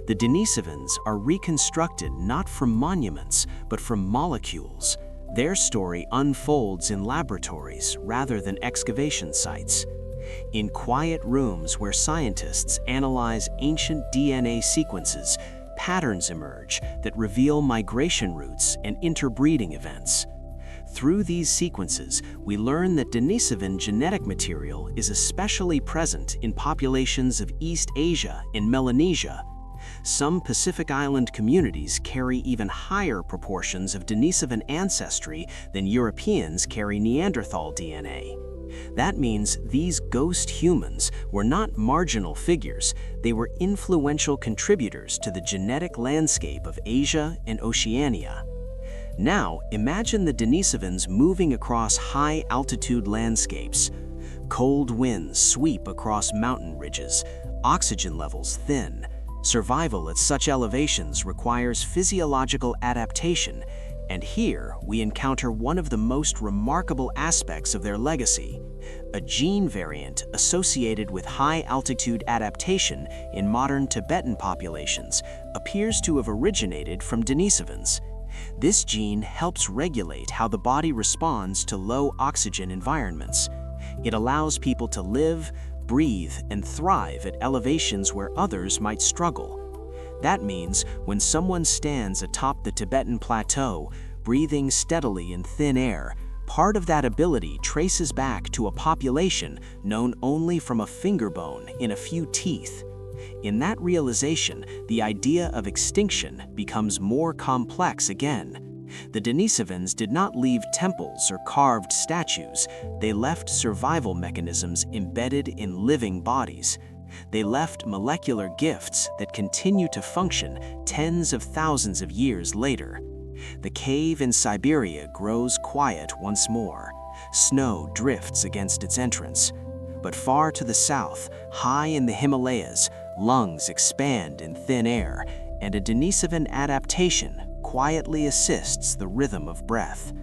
Speaker 3: The Denisovans are reconstructed not from monuments, but from molecules. Their story unfolds in laboratories rather than excavation sites. In quiet rooms where scientists analyze ancient DNA sequences, patterns emerge that reveal migration routes and interbreeding events.
Speaker 2: Through these sequences, we learn that Denisovan genetic material is especially present in populations of East Asia and Melanesia. Some Pacific Island communities carry even higher proportions of Denisovan ancestry than Europeans carry Neanderthal DNA. That means these ghost humans were not marginal figures, they were influential contributors to the genetic landscape of Asia and Oceania. Now, imagine the Denisovans moving across high-altitude landscapes. Cold winds sweep across mountain ridges, oxygen levels thin. Survival at such elevations requires physiological adaptation, and here we encounter one of the most remarkable aspects of their legacy. A gene variant associated with high-altitude adaptation in modern Tibetan populations appears to have originated from Denisovans. This gene helps regulate how the body responds to low-oxygen environments. It allows people to live, breathe, and thrive at elevations where others might struggle. That means when someone stands atop the Tibetan plateau, breathing steadily in thin air, part of that ability traces back to a population known only from a finger bone in a few teeth. In that realization, the idea of extinction becomes more complex again. The Denisovans did not leave temples or carved statues. They left survival mechanisms embedded in living bodies. They left molecular gifts that continue to function tens of thousands of years later. The cave in Siberia grows quiet once more. Snow drifts against its entrance. But far to the south, high in the Himalayas, lungs expand in thin air, and a Denisovan adaptation quietly assists the rhythm of breath.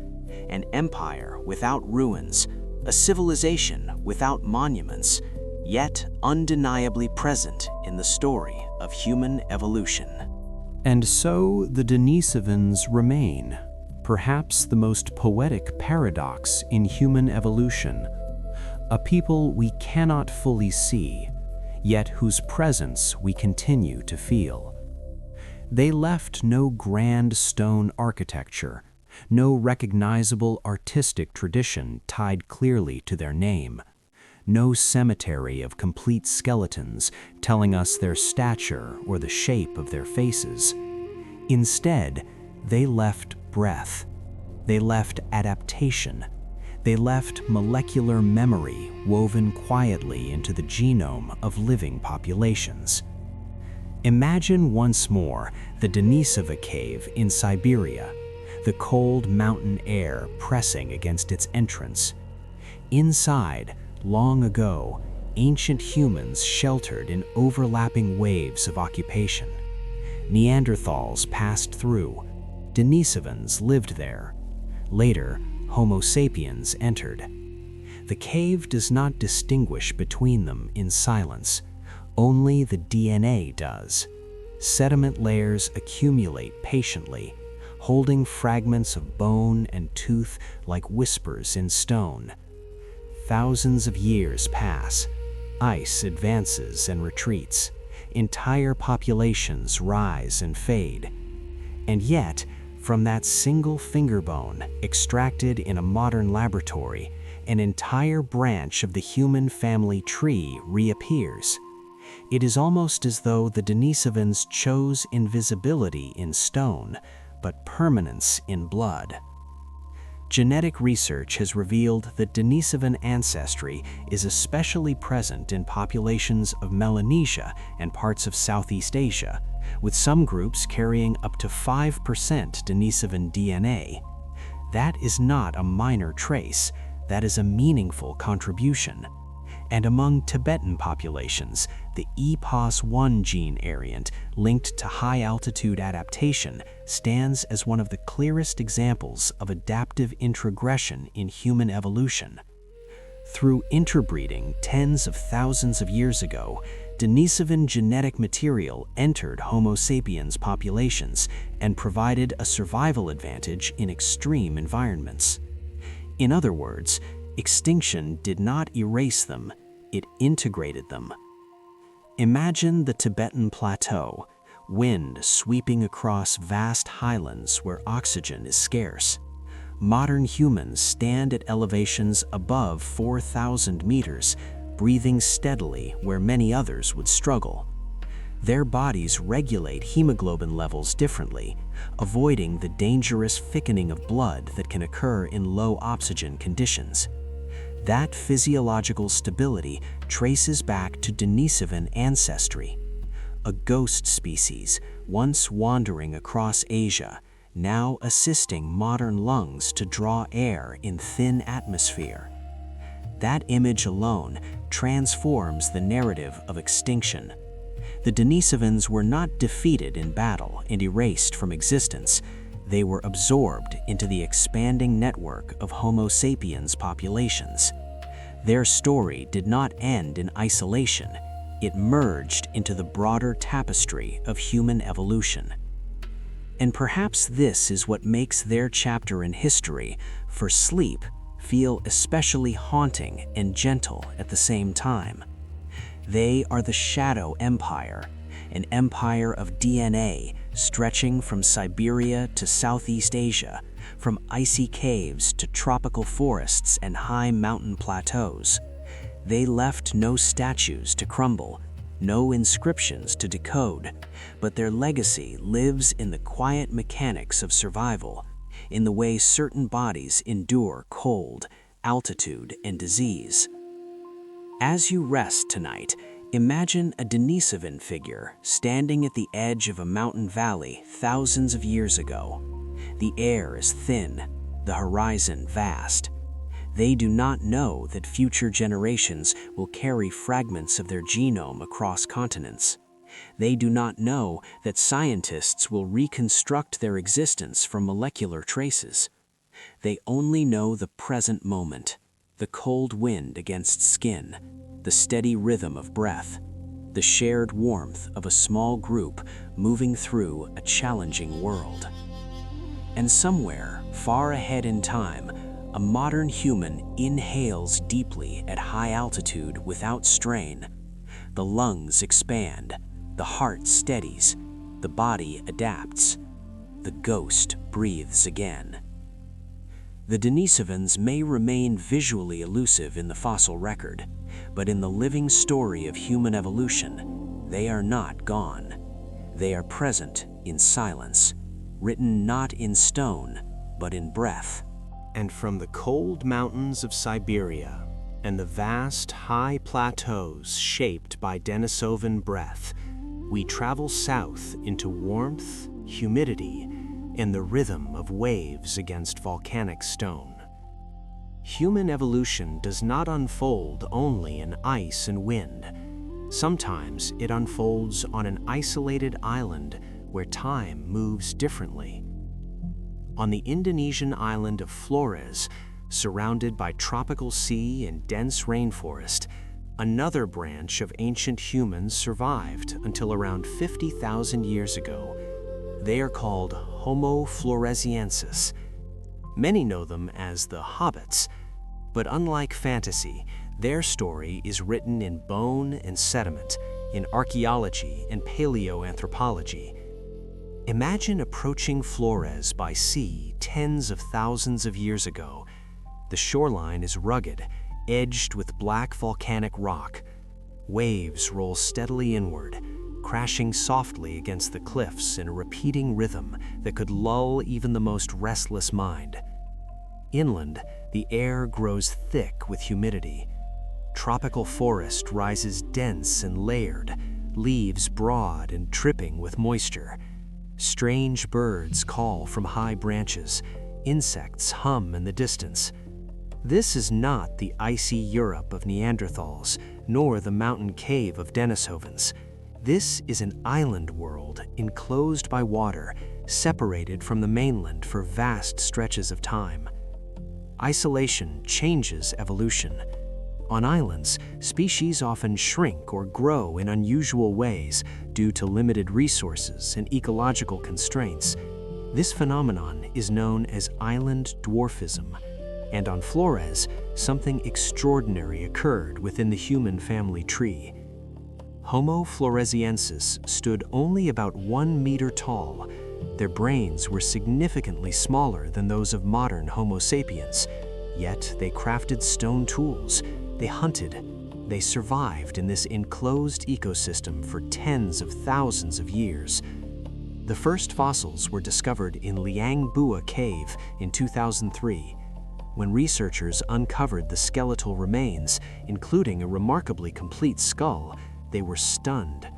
Speaker 2: An empire without ruins, a civilization without monuments, yet undeniably present in the story of human evolution.
Speaker 3: And so the Denisovans remain, perhaps the most poetic paradox in human evolution. A people we cannot fully see, yet whose presence we continue to feel. They left no grand stone architecture, no recognizable artistic tradition tied clearly to their name, no cemetery of complete skeletons telling us their stature or the shape of their faces. Instead, they left breath. They left adaptation. They left molecular memory woven quietly into the genome of living populations. Imagine once more the Denisova cave in Siberia, the cold mountain air pressing against its entrance. Inside, long ago, ancient humans sheltered in overlapping waves of occupation. Neanderthals passed through. Denisovans lived there. Later, Homo sapiens entered. The cave does not distinguish between them in silence. Only the DNA does. Sediment layers accumulate patiently, holding fragments of bone and tooth like whispers in stone. Thousands of years pass. Ice advances and retreats. Entire populations rise and fade. And yet, from that single finger bone extracted in a modern laboratory, an entire branch of the human family tree reappears. It is almost as though the Denisovans chose invisibility in stone, but permanence in blood. Genetic research has revealed that Denisovan ancestry is especially present in populations of Melanesia and parts of Southeast Asia, with some groups carrying up to 5% Denisovan DNA. That is not a minor trace, that is a meaningful contribution. And among Tibetan populations, the EPOS1 gene variant linked to high-altitude adaptation stands as one of the clearest examples of adaptive introgression in human evolution. Through interbreeding tens of thousands of years ago, Denisovan genetic material entered Homo sapiens populations and provided a survival advantage in extreme environments. In other words, extinction did not erase them, it integrated them. Imagine the Tibetan plateau, wind sweeping across vast highlands where oxygen is scarce.
Speaker 2: modern humans stand at elevations above 4,000 meters, breathing steadily where many others would struggle. Their bodies regulate hemoglobin levels differently, avoiding the dangerous thickening of blood that can occur in low oxygen conditions. That physiological stability traces back to Denisovan ancestry, a ghost species once wandering across Asia, now assisting modern lungs to draw air in thin atmosphere. That image alone transforms the narrative of extinction. The Denisovans were not defeated in battle and erased from existence. They were absorbed into the expanding network of Homo sapiens populations. Their story did not end in isolation. It merged into the broader tapestry of human evolution. And perhaps this is what makes their chapter in history, for sleep, feel especially haunting and gentle at the same time. They are the Shadow Empire, an empire of DNA stretching from Siberia to Southeast Asia, from icy caves to tropical forests and high mountain plateaus. They left no statues to crumble, no inscriptions to decode, but their legacy lives in the quiet mechanics of survival, in the way certain bodies endure cold, altitude, and disease. As you rest tonight, imagine a Denisovan figure standing at the edge of a mountain valley thousands of years ago. The air is thin, the horizon vast. They do not know that future generations will carry fragments of their genome across continents. They do not know that scientists will reconstruct their existence from molecular traces. They only know the present moment, the cold wind against skin, the steady rhythm of breath, the shared warmth of a small group moving through a challenging world. And somewhere, far ahead in time, a modern human inhales deeply at high altitude without strain. The lungs expand, the heart steadies, the body adapts. The ghost breathes again. The Denisovans may remain visually elusive in the fossil record, but in the living story of human evolution, they are not gone. They are present in silence, written not in stone, but in breath.
Speaker 3: And from the cold mountains of Siberia and the vast high plateaus shaped by Denisovan breath, we travel south into warmth, humidity, and the rhythm of waves against volcanic stone. Human evolution does not unfold only in ice and wind. Sometimes it unfolds on an isolated island where time moves differently. On the Indonesian island of Flores, surrounded by tropical sea and dense rainforest, another branch of ancient humans survived until around 50,000 years ago. They are called Homo floresiensis. Many know them as the Hobbits, but unlike fantasy, their story is written in bone and sediment, in archaeology and paleoanthropology. Imagine approaching Flores by sea tens of thousands of years ago. The shoreline is rugged, edged with black volcanic rock. Waves roll steadily inward, crashing softly against the cliffs in a repeating rhythm that could lull even the most restless mind. Inland, the air grows thick with humidity. Tropical forest rises dense and layered, leaves broad and dripping with moisture. Strange birds call from high branches, insects hum in the distance. This is not the icy Europe of Neanderthals, nor the mountain cave of Denisovans. This is an island world enclosed by water, separated from the mainland for vast stretches of time. Isolation changes evolution. On islands, species often shrink or grow in unusual ways due to limited resources and ecological constraints. This phenomenon is known as island dwarfism, and on Flores, something extraordinary occurred within the human family tree. Homo floresiensis stood only about 1 meter tall,
Speaker 2: Their brains were significantly smaller than those of modern Homo sapiens, yet they crafted stone tools, they hunted, they survived in this enclosed ecosystem for tens of thousands of years. The first fossils were discovered in Liangbua Cave in 2003. When researchers uncovered the skeletal remains, including a remarkably complete skull, they were stunned.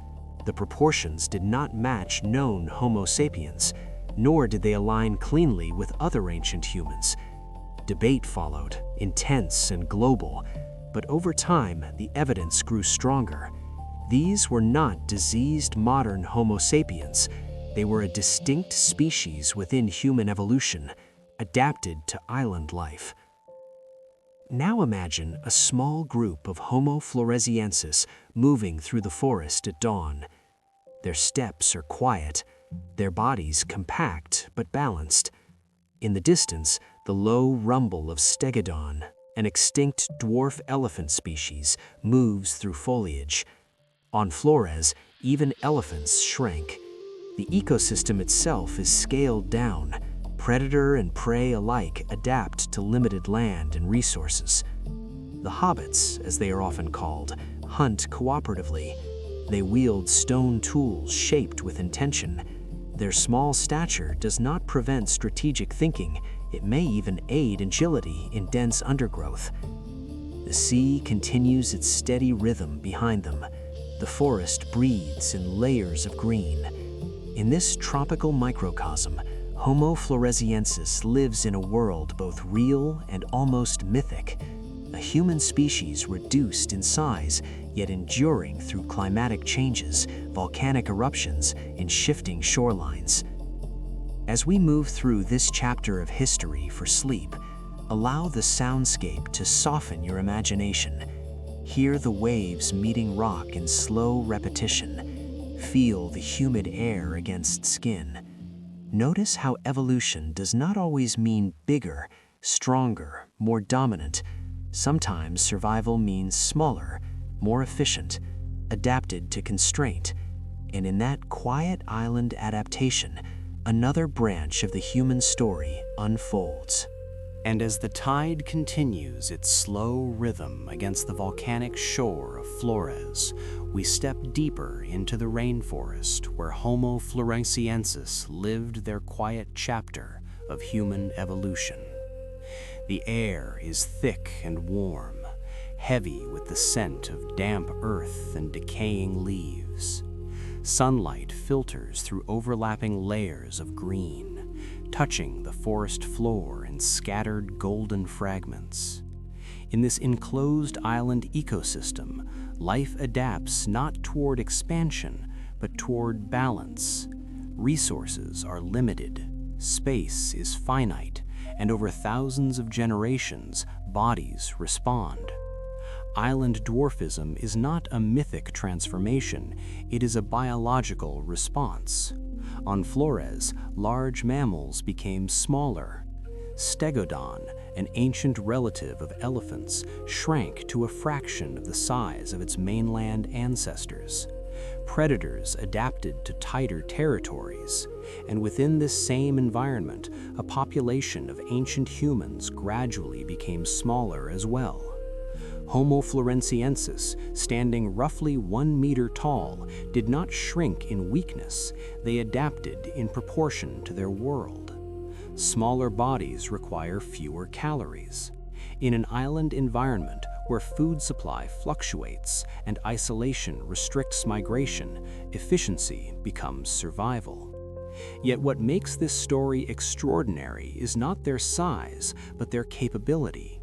Speaker 2: The proportions did not match known Homo sapiens, nor did they align cleanly with other ancient humans. Debate followed, intense and global, but over time the evidence grew stronger. These were not diseased modern Homo sapiens. They were a distinct species within human evolution, adapted to island life. Now imagine a small group of Homo floresiensis moving through the forest at dawn. Their steps are quiet, their bodies compact but balanced. In the distance, the low rumble of stegodon, an extinct dwarf elephant species, moves through foliage. On Flores, even elephants shrank. The ecosystem itself is scaled down. Predator and prey alike adapt to limited land and resources. The Hobbits, as they are often called, hunt cooperatively. They wield stone tools shaped with intention. Their small stature does not prevent strategic thinking. It may even aid agility in dense undergrowth. The sea continues its steady rhythm behind them. The forest breathes in layers of green. In this tropical microcosm, Homo floresiensis lives in a world both real and almost mythic, a human species reduced in size, yet enduring through climatic changes, volcanic eruptions, and shifting shorelines. As we move through this chapter of history for sleep, allow the soundscape to soften your imagination. Hear the waves meeting rock in slow repetition. Feel the humid air against skin. Notice how evolution does not always mean bigger, stronger, more dominant. Sometimes survival means smaller, more efficient, adapted to constraint. And in that quiet island adaptation, another branch of the human story unfolds.
Speaker 3: And as the tide continues its slow rhythm against the volcanic shore of Flores, we step deeper into the rainforest where Homo floresiensis lived their quiet chapter of human evolution. The air is thick and warm, heavy with the scent of damp earth and decaying leaves. Sunlight filters through overlapping layers of green, touching the forest floor in scattered golden fragments. In this enclosed island ecosystem, life adapts not toward expansion, but toward balance. Resources are limited, space is finite, and over thousands of generations, bodies respond. Island dwarfism is not a mythic transformation, it is a biological response. On Flores, large mammals became smaller. Stegodon, an ancient relative of elephants, shrank to a fraction of the size of its mainland ancestors. Predators adapted to tighter territories, and within this same environment, a population of ancient humans gradually became smaller as well. Homo floresiensis, standing roughly 1 meter tall, did not shrink in weakness, they adapted in proportion to their world. Smaller bodies require fewer calories. In an island environment where food supply fluctuates and isolation restricts migration, efficiency becomes survival. Yet what makes this story extraordinary is not their size, but their capability.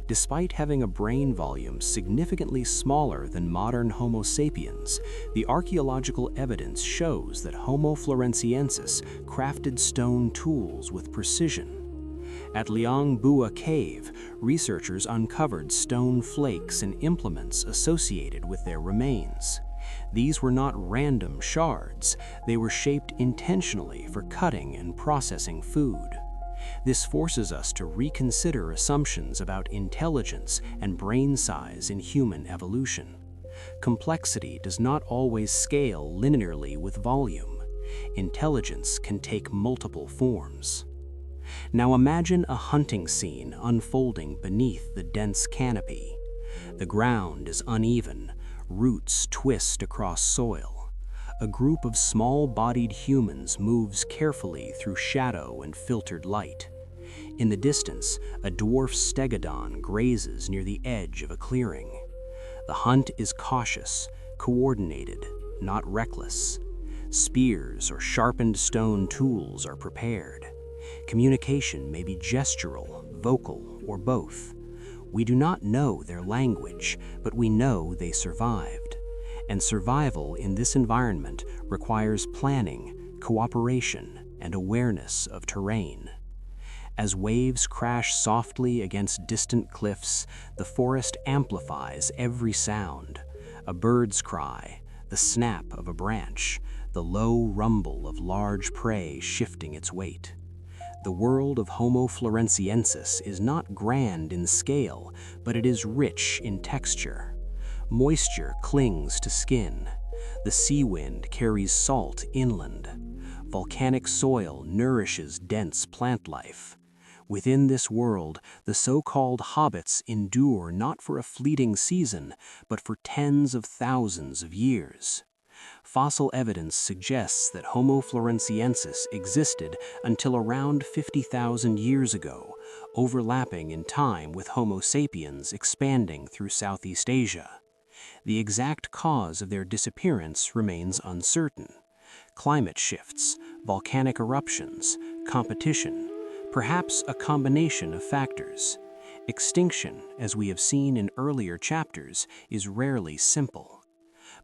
Speaker 3: Despite having a brain volume significantly smaller than modern Homo sapiens, the archaeological evidence shows that Homo floresiensis crafted stone tools with precision. At Liangbua Cave, researchers uncovered stone flakes and implements associated with their remains. These were not random shards, they were shaped intentionally for cutting and processing food. This forces us to reconsider assumptions about intelligence and brain size in human evolution. Complexity does not always scale linearly with volume.
Speaker 1: Intelligence can take multiple forms. Now imagine a hunting scene unfolding beneath the dense canopy. The ground is uneven, roots twist across soil. A group of small-bodied humans moves carefully through shadow and filtered light. In the distance, a dwarf stegodon grazes near the edge of a clearing. The hunt is cautious, coordinated, not reckless. Spears or sharpened stone tools are prepared. Communication may be gestural, vocal, or both. We do not know their language, but we know they survived. And survival in this environment requires planning, cooperation, and awareness of terrain. As waves crash softly against distant cliffs, the forest amplifies every sound. A bird's cry, the snap of a branch, the low rumble of large prey shifting its weight. The world of Homo floresiensis is not grand in scale, but it is rich in texture. Moisture clings to skin. The sea wind carries salt inland. Volcanic soil nourishes dense plant life. Within this world, the so-called Hobbits endure not for a fleeting season, but for tens of thousands of years. Fossil evidence suggests that Homo floresiensis existed until around 50,000 years ago, overlapping in time with Homo sapiens expanding through Southeast Asia. The exact cause of their disappearance remains uncertain. Climate shifts, volcanic eruptions, competition, perhaps a combination of factors. Extinction, as we have seen in earlier chapters, is rarely simple.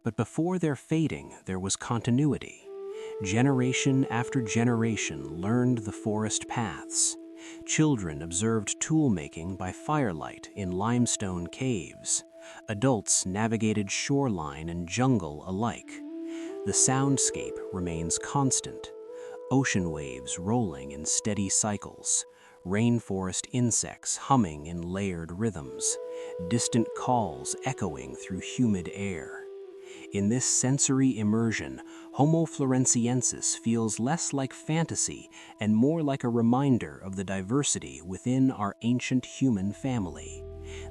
Speaker 1: But before their fading, there was continuity. Generation after generation learned the forest paths. Children observed tool-making by firelight in limestone caves. Adults navigated shoreline and jungle alike. The soundscape remains constant. Ocean waves rolling in steady cycles. Rainforest insects humming in layered rhythms. Distant calls echoing through humid air. In this sensory immersion, Homo floresiensis feels less like fantasy and more like a reminder of the diversity within our ancient human family.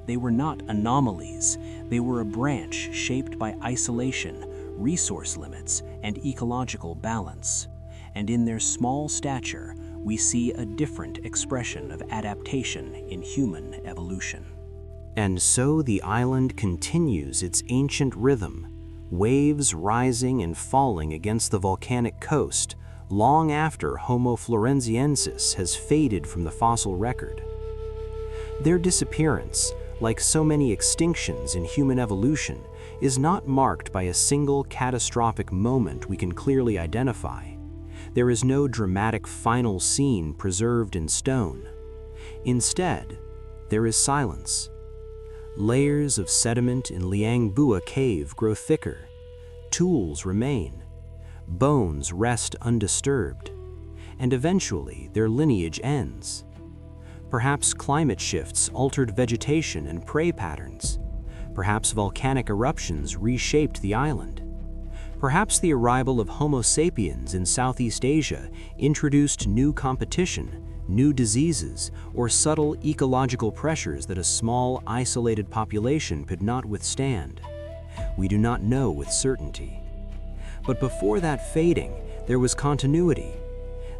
Speaker 1: They were not anomalies, they were a branch shaped by isolation, resource limits, and ecological balance. And in their small stature, we see a different expression of adaptation in human evolution.
Speaker 3: And so the island continues its ancient rhythm, waves rising and falling against the volcanic coast long after Homo floresiensis has faded from the fossil record. Their disappearance, like so many extinctions in human evolution, is not marked by a single catastrophic moment we can clearly identify. There is no dramatic final scene preserved in stone. Instead, there is silence. Layers of sediment in Liangbua cave grow thicker. Tools remain. Bones rest undisturbed. And eventually, their lineage ends. Perhaps climate shifts altered vegetation and prey patterns. Perhaps volcanic eruptions reshaped the island. Perhaps the arrival of Homo sapiens in Southeast Asia introduced new competition, new diseases, or subtle ecological pressures that a small, isolated population could not withstand. We do not know with certainty. But before that fading, there was continuity.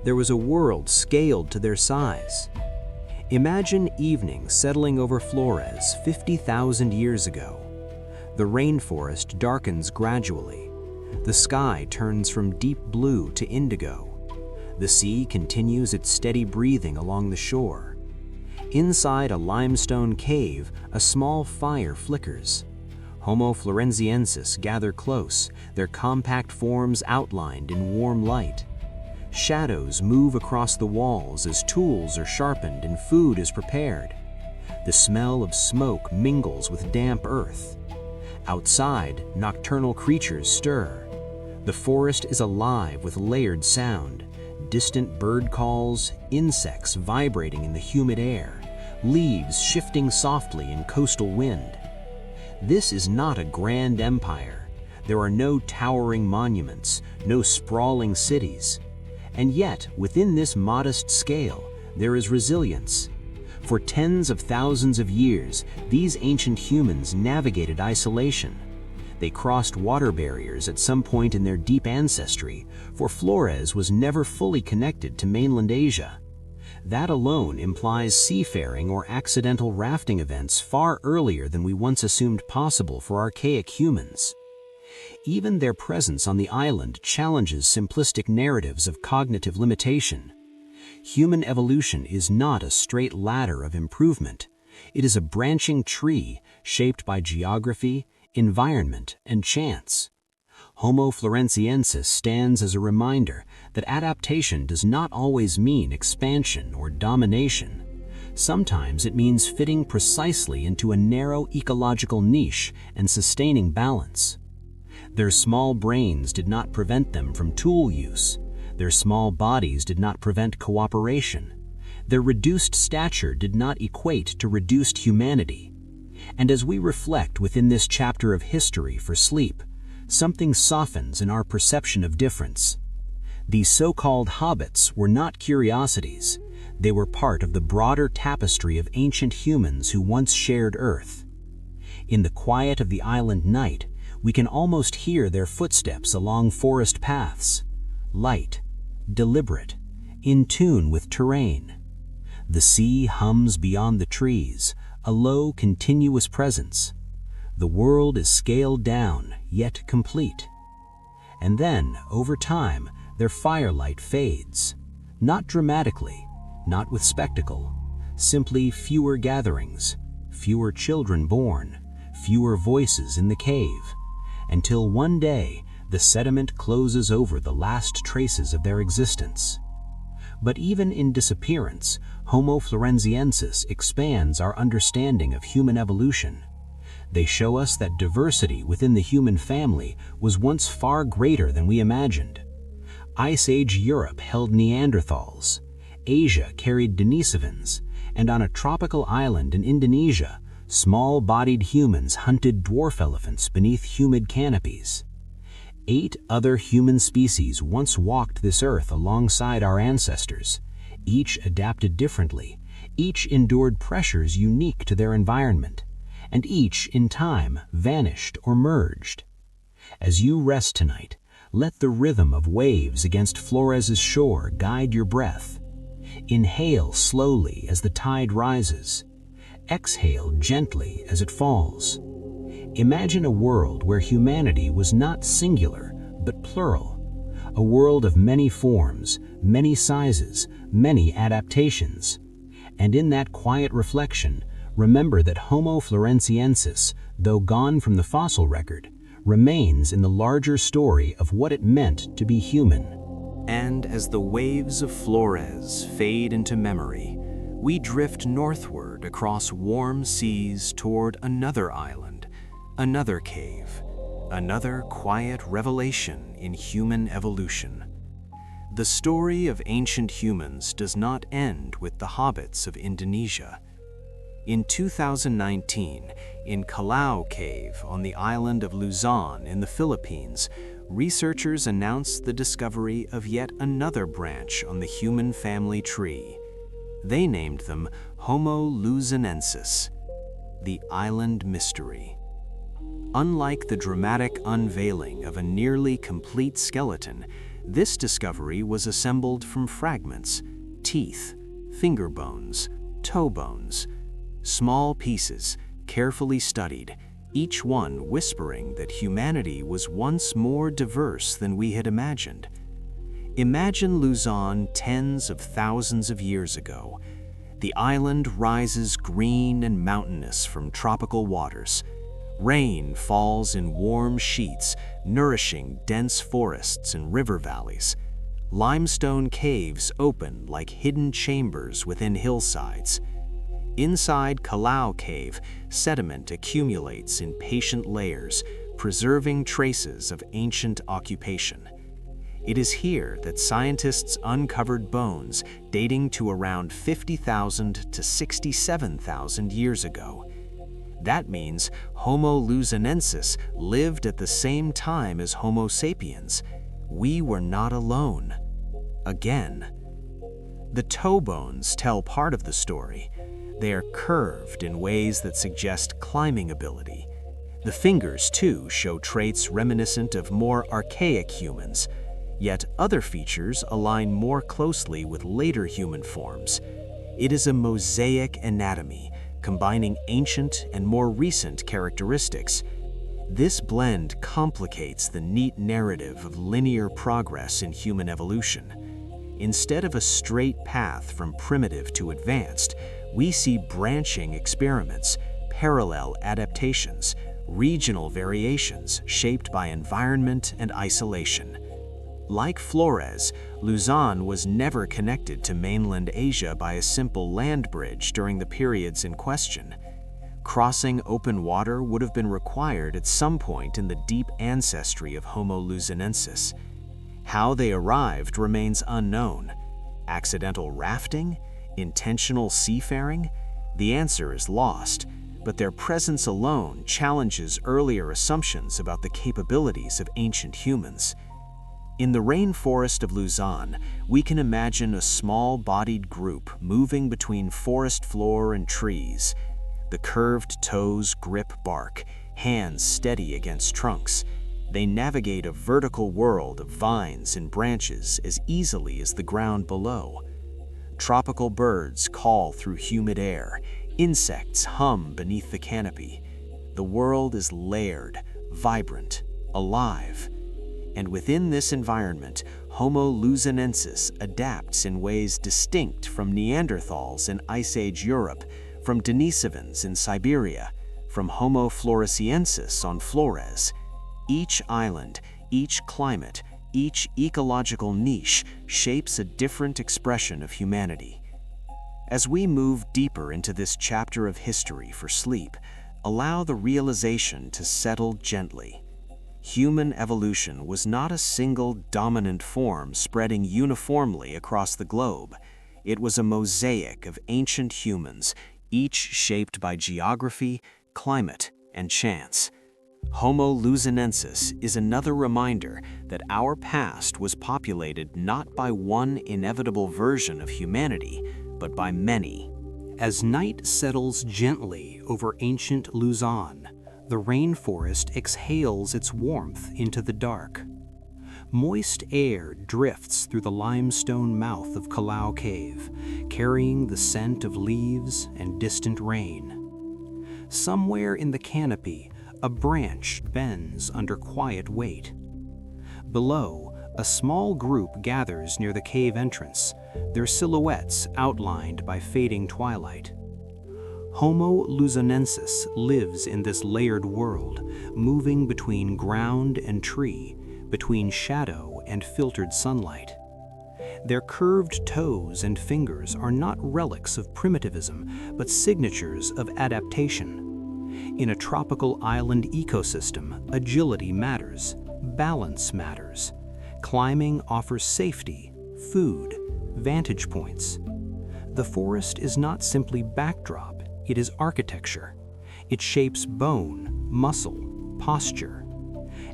Speaker 3: There was a world scaled to their size. Imagine evening settling over Flores 50,000 years ago. The rainforest darkens gradually. The sky turns from deep blue to indigo. The sea continues its steady breathing along the shore. Inside a limestone cave, a small fire flickers. Homo floresiensis gather close, their compact forms outlined in warm light. Shadows move across the walls as tools are sharpened and food is prepared. The smell of smoke mingles with damp earth. Outside, nocturnal creatures stir. The forest is alive with layered sound. Distant bird calls, insects vibrating in the humid air, leaves shifting softly in coastal wind. This is not a grand empire.
Speaker 2: There are no towering monuments, no sprawling cities. And yet, within this modest scale, there is resilience. For tens of thousands of years, these ancient humans navigated isolation. They crossed water barriers at some point in their deep ancestry, for Flores was never fully connected to mainland Asia. That alone implies seafaring or accidental rafting events far earlier than we once assumed possible for archaic humans. Even their presence on the island challenges simplistic narratives of cognitive limitation. Human evolution is not a straight ladder of improvement. It is a branching tree shaped by geography, environment, and chance. Homo floresiensis stands as a reminder that adaptation does not always mean expansion or domination. Sometimes it means fitting precisely into a narrow ecological niche and sustaining balance. Their small brains did not prevent them from tool use. Their small bodies did not prevent cooperation. Their reduced stature did not equate to reduced humanity. And as we reflect within this chapter of history for sleep, something softens in our perception of difference. These so-called hobbits were not curiosities. They were part of the broader tapestry of ancient humans who once shared Earth. In the quiet of the island night, we can almost hear their footsteps along forest paths, light, deliberate, in tune with terrain. The sea hums beyond the trees, a low, continuous presence. The world is scaled down, yet complete. And then, over time, their firelight fades. Not dramatically, not with spectacle, simply fewer gatherings, fewer children born, fewer voices in the cave, until one day the sediment closes over the last traces of their existence. But even in disappearance, Homo floresiensis expands our understanding of human evolution. They show us that diversity within the human family was once far greater than we imagined. Ice Age Europe held Neanderthals, Asia carried Denisovans, and on a tropical island in Indonesia, small-bodied humans hunted dwarf elephants beneath humid canopies. 8 other human species once walked this earth alongside our ancestors. Each adapted differently, each endured pressures unique to their environment, and each, in time, vanished or merged. As you rest tonight, let the rhythm of waves against Flores's shore guide your breath. Inhale slowly as the tide rises. Exhale gently as it falls. Imagine a world where humanity was not singular, but plural. A world of many forms, many sizes, many adaptations. And in that quiet reflection, remember that Homo floresiensis, though gone from the fossil record, remains in the larger story of what it meant to be human.
Speaker 3: And as the waves of Flores fade into memory, we drift northward across warm seas toward another island, another cave, another quiet revelation in human evolution. The story of ancient humans does not end with the Hobbits of Indonesia. In 2019, in Calao Cave on the island of Luzon in the Philippines, researchers announced the discovery of yet another branch on the human family tree. They named them Homo Luzonensis, the island mystery. Unlike the dramatic unveiling of a nearly complete skeleton, this discovery was assembled from fragments, teeth, finger bones, toe bones, small pieces, carefully studied, each one whispering that humanity was once more diverse than we had imagined. Imagine Luzon tens of thousands of years ago. The island rises green and mountainous from tropical waters. Rain falls in warm sheets, nourishing dense forests and river valleys. Limestone caves open like hidden chambers within hillsides. Inside Calao Cave, sediment accumulates in patient layers, preserving traces of ancient occupation. It is here that scientists uncovered bones dating to around 50,000 to 67,000 years ago.
Speaker 2: That means Homo luzonensis lived at the same time as Homo sapiens. We were not alone. Again. The toe bones tell part of the story. They are curved in ways that suggest climbing ability. The fingers, too, show traits reminiscent of more archaic humans, yet other features align more closely with later human forms. It is a mosaic anatomy, combining ancient and more recent characteristics. This blend complicates the neat narrative of linear progress in human evolution. Instead of a straight path from primitive to advanced, we see branching experiments, parallel adaptations, regional variations shaped by environment and isolation. Like Flores, Luzon was never connected to mainland Asia by a simple land bridge during the periods in question. Crossing open water would have been required at some point in the deep ancestry of Homo luzonensis. How they arrived remains unknown. Accidental rafting? Intentional seafaring? The answer is lost, but their presence alone challenges earlier assumptions about the capabilities of ancient humans. In the rainforest of Luzon, we can imagine a small-bodied group moving between forest floor and trees. The curved toes grip bark, hands steady against trunks. They navigate a vertical world of vines and branches as easily as the ground below. Tropical birds call through humid air. Insects hum beneath the canopy. The world is layered, vibrant, alive. And within this environment, Homo luzonensis adapts in ways distinct from Neanderthals in Ice Age Europe, from Denisovans in Siberia, from Homo floresiensis on Flores. Each island, each climate, each ecological niche shapes a different expression of humanity. As we move deeper into this chapter of history for sleep, allow the realization to settle gently. Human evolution was not a single dominant form spreading uniformly across the globe. It was a mosaic of ancient humans, each shaped by geography, climate, and chance. Homo luzonensis is another reminder that our past was populated not by one inevitable version of humanity, but by many.
Speaker 3: As night settles gently over ancient Luzon, the rainforest exhales its warmth into the dark. Moist air drifts through the limestone mouth of Kalau Cave, carrying the scent of leaves and distant rain. Somewhere in the canopy, a branch bends under quiet weight. Below, a small group gathers near the cave entrance, their silhouettes outlined by fading twilight. Homo luzonensis lives in this layered world, moving between ground and tree, between shadow and filtered sunlight. Their curved toes and fingers are not relics of primitivism, but signatures of adaptation. In a tropical island ecosystem, agility matters, balance matters. Climbing offers safety, food, vantage points. The forest is not simply backdrop, it is architecture. It shapes bone, muscle, posture.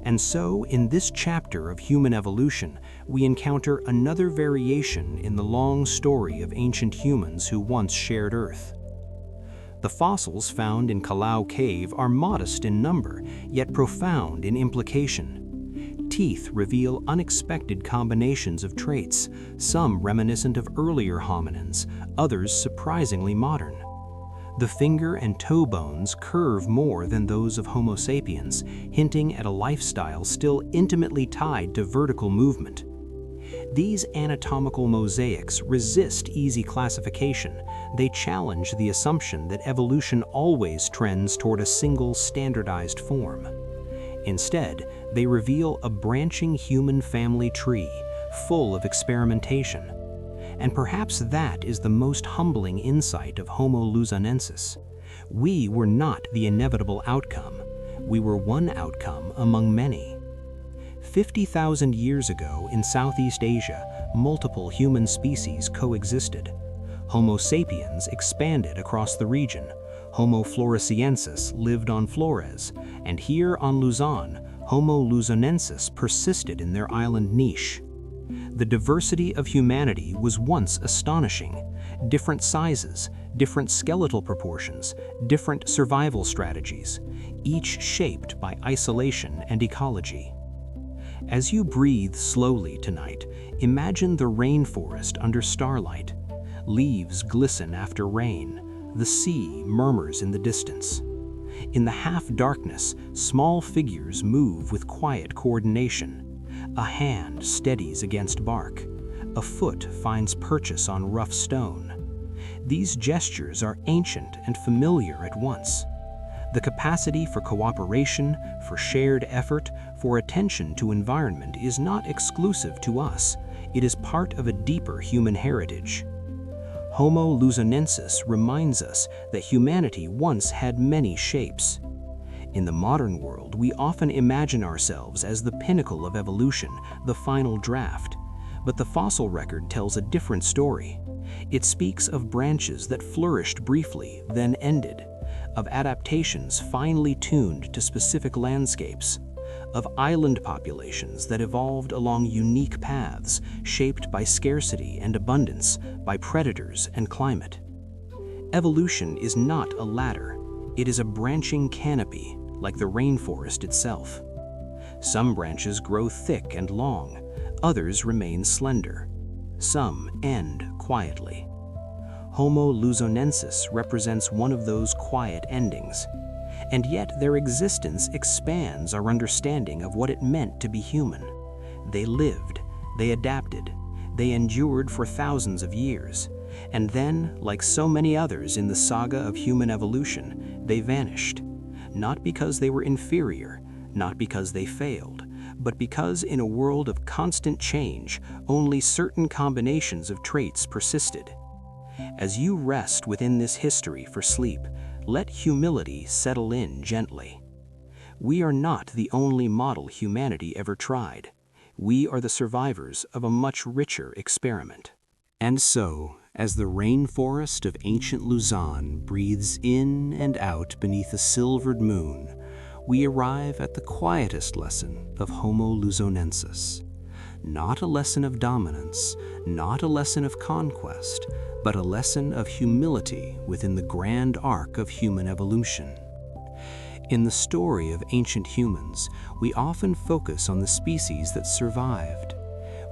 Speaker 3: And so, in this chapter of human evolution, we encounter another variation in the long story of ancient humans who once shared Earth. The fossils found in Kalau Cave are modest in number, yet profound in implication. Teeth reveal unexpected combinations of traits, some reminiscent of earlier hominins, others surprisingly modern. The finger and toe bones curve more than those of Homo sapiens, hinting at a lifestyle still intimately tied to vertical movement. These anatomical mosaics resist easy classification. They challenge the assumption that evolution always trends toward a single standardized form. Instead, they reveal a branching human family tree, full of experimentation. And perhaps that is the most humbling insight of Homo luzonensis. We were not the inevitable outcome. We were one outcome among many. 50,000 years ago in Southeast Asia, multiple human species coexisted. Homo sapiens expanded across the region. Homo floresiensis lived on Flores, and here on Luzon, Homo luzonensis persisted in their island niche. The diversity of humanity was once astonishing. Different sizes, different skeletal proportions, different survival strategies, each shaped by isolation and ecology. As you breathe slowly tonight, imagine the rainforest under starlight. Leaves glisten after rain. The sea murmurs in the distance. In the half-darkness, small figures move with quiet coordination. A hand steadies against bark. A foot finds purchase on rough stone. These gestures are ancient and familiar at once. The capacity for cooperation, for shared effort, for attention to environment is not exclusive to us. It is part of a deeper human heritage. Homo luzonensis reminds us that humanity once had many shapes. In the modern world, we often imagine ourselves as the pinnacle of evolution, the final draft. But the fossil record tells a different story. It speaks of branches that flourished briefly, then ended, of adaptations finely tuned to specific landscapes, of island populations that evolved along unique paths shaped by scarcity and abundance, by predators and climate. Evolution is not a ladder. It is a branching canopy, like the rainforest itself. Some branches grow thick and long, others remain slender. Some end quietly. Homo luzonensis represents one of those quiet endings, and yet their existence expands our understanding of what it meant to be human. They lived, they adapted, they endured for thousands of years, and then, like so many others in the saga of human evolution, they vanished. Not because they were inferior, not because they failed, but because in a world of constant change, only certain combinations of traits persisted. As you rest within this history for sleep, let humility settle in gently. We are not the only model humanity ever tried. We are the survivors of a much richer experiment. And so, as the rainforest of ancient Luzon breathes in and out beneath a silvered moon, we arrive at the quietest lesson of Homo luzonensis. Not a lesson of dominance, not a lesson of conquest, but a lesson of humility within the grand arc of human evolution. In the story of ancient humans, we often focus on the species that survived.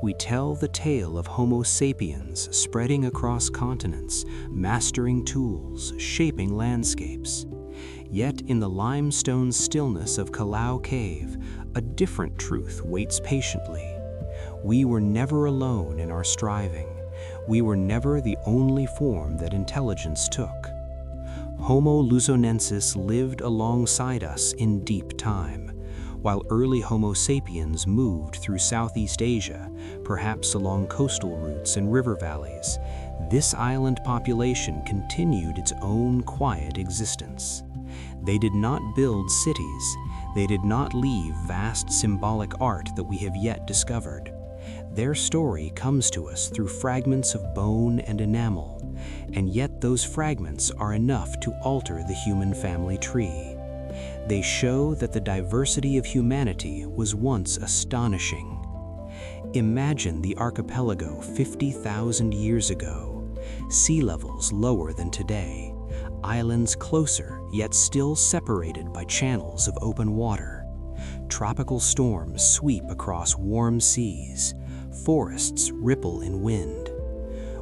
Speaker 3: We tell the tale of Homo sapiens spreading across continents, mastering tools, shaping landscapes. Yet in the limestone stillness of Kalau Cave, a different truth waits patiently. We were never alone in our striving. We were never the only form that intelligence took. Homo luzonensis lived alongside us in deep time. While early Homo sapiens moved through Southeast Asia, perhaps along coastal routes and river valleys, this island population continued its own quiet existence. They did not build cities. They did not leave vast symbolic art that we have yet discovered. Their story comes to us through fragments of bone and enamel, and yet those fragments are enough to alter the human family tree. They show that the diversity of humanity was once astonishing. Imagine the archipelago 50,000 years ago, sea levels lower than today, islands closer yet still separated by channels of open water. Tropical storms sweep across warm seas, forests ripple in wind.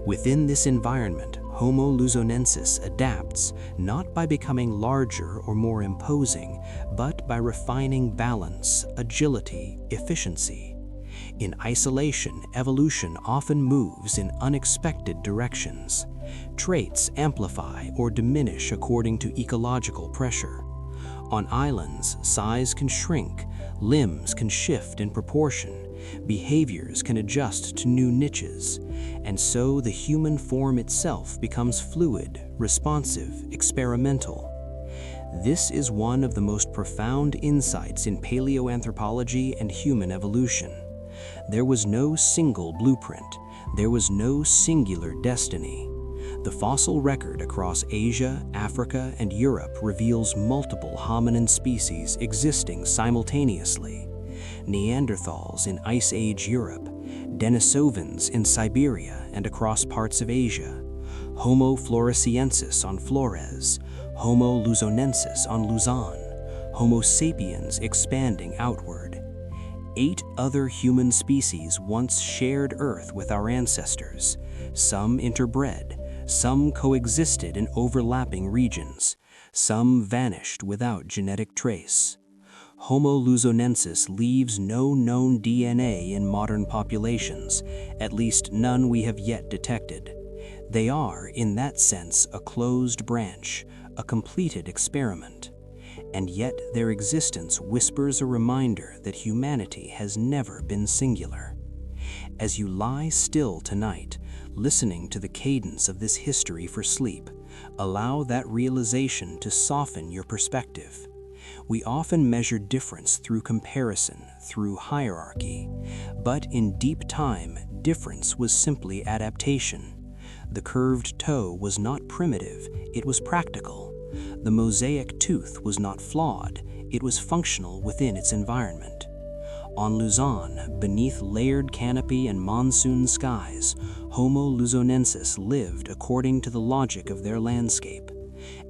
Speaker 3: Within this environment, Homo luzonensis adapts not by becoming larger or more imposing, but by refining balance, agility, efficiency. In isolation, evolution often moves in unexpected directions. Traits amplify or diminish according to ecological pressure. On islands, size can shrink, limbs can shift in proportion, behaviors can adjust to new niches, and so the human form itself becomes fluid, responsive, experimental. This is one of the most profound insights in paleoanthropology and human evolution. There was no single blueprint. There was no singular destiny.
Speaker 2: The fossil record across Asia, Africa, and Europe reveals multiple hominin species existing simultaneously. Neanderthals in Ice Age Europe, Denisovans in Siberia and across parts of Asia, Homo floresiensis on Flores, Homo luzonensis on Luzon, Homo sapiens expanding outward. 8 other human species once shared Earth with our ancestors. Some interbred, some coexisted in overlapping regions, some vanished without genetic trace. Homo luzonensis leaves no known DNA in modern populations, at least none we have yet detected. They are, in that sense, a closed branch, a completed experiment. And yet their existence whispers a reminder that humanity has never been singular. As you lie still tonight, listening to the cadence of this history for sleep, allow that realization to soften your perspective. We often measure difference through comparison, through hierarchy. But in deep time, difference was simply adaptation. The curved toe was not primitive, it was practical. The mosaic tooth was not flawed, it was functional within its environment. On Luzon, beneath layered canopy and monsoon skies, Homo luzonensis lived according to the logic of their landscape.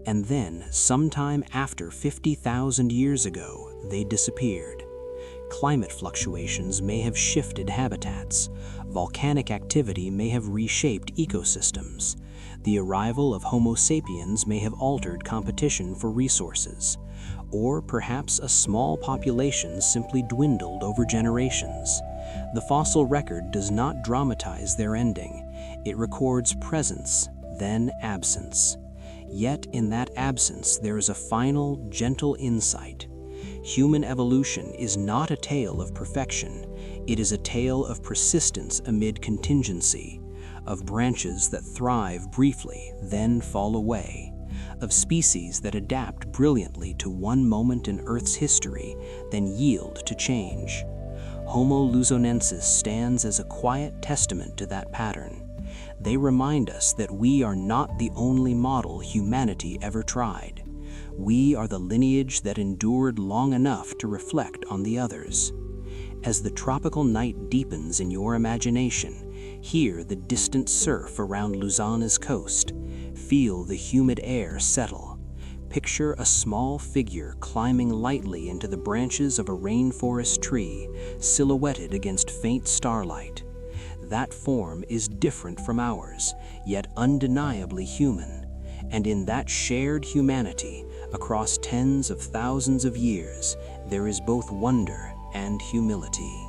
Speaker 2: And then, sometime after 50,000 years ago, they disappeared. Climate fluctuations may have shifted habitats. Volcanic activity may have reshaped ecosystems. The arrival of Homo sapiens may have altered competition for resources. Or perhaps a small population simply dwindled over generations. The fossil record does not dramatize their ending. It records presence, then absence. Yet in that absence there is a final, gentle insight. Human evolution is not a tale of perfection. It is a tale of persistence amid contingency, of branches that thrive briefly, then fall away, of species that adapt brilliantly to one moment in Earth's history, then yield to change. Homo luzonensis stands as a quiet testament to that pattern. They remind us that we are not the only model humanity ever tried. We are the lineage that endured long enough to reflect on the others. As the tropical night deepens in your imagination, hear the distant surf around Luzon's coast. Feel the humid air settle. Picture a small figure climbing lightly into the branches of a rainforest tree, silhouetted against faint starlight. That form is different from ours, yet undeniably human. And in that shared humanity, across tens of thousands of years, there is both wonder and humility.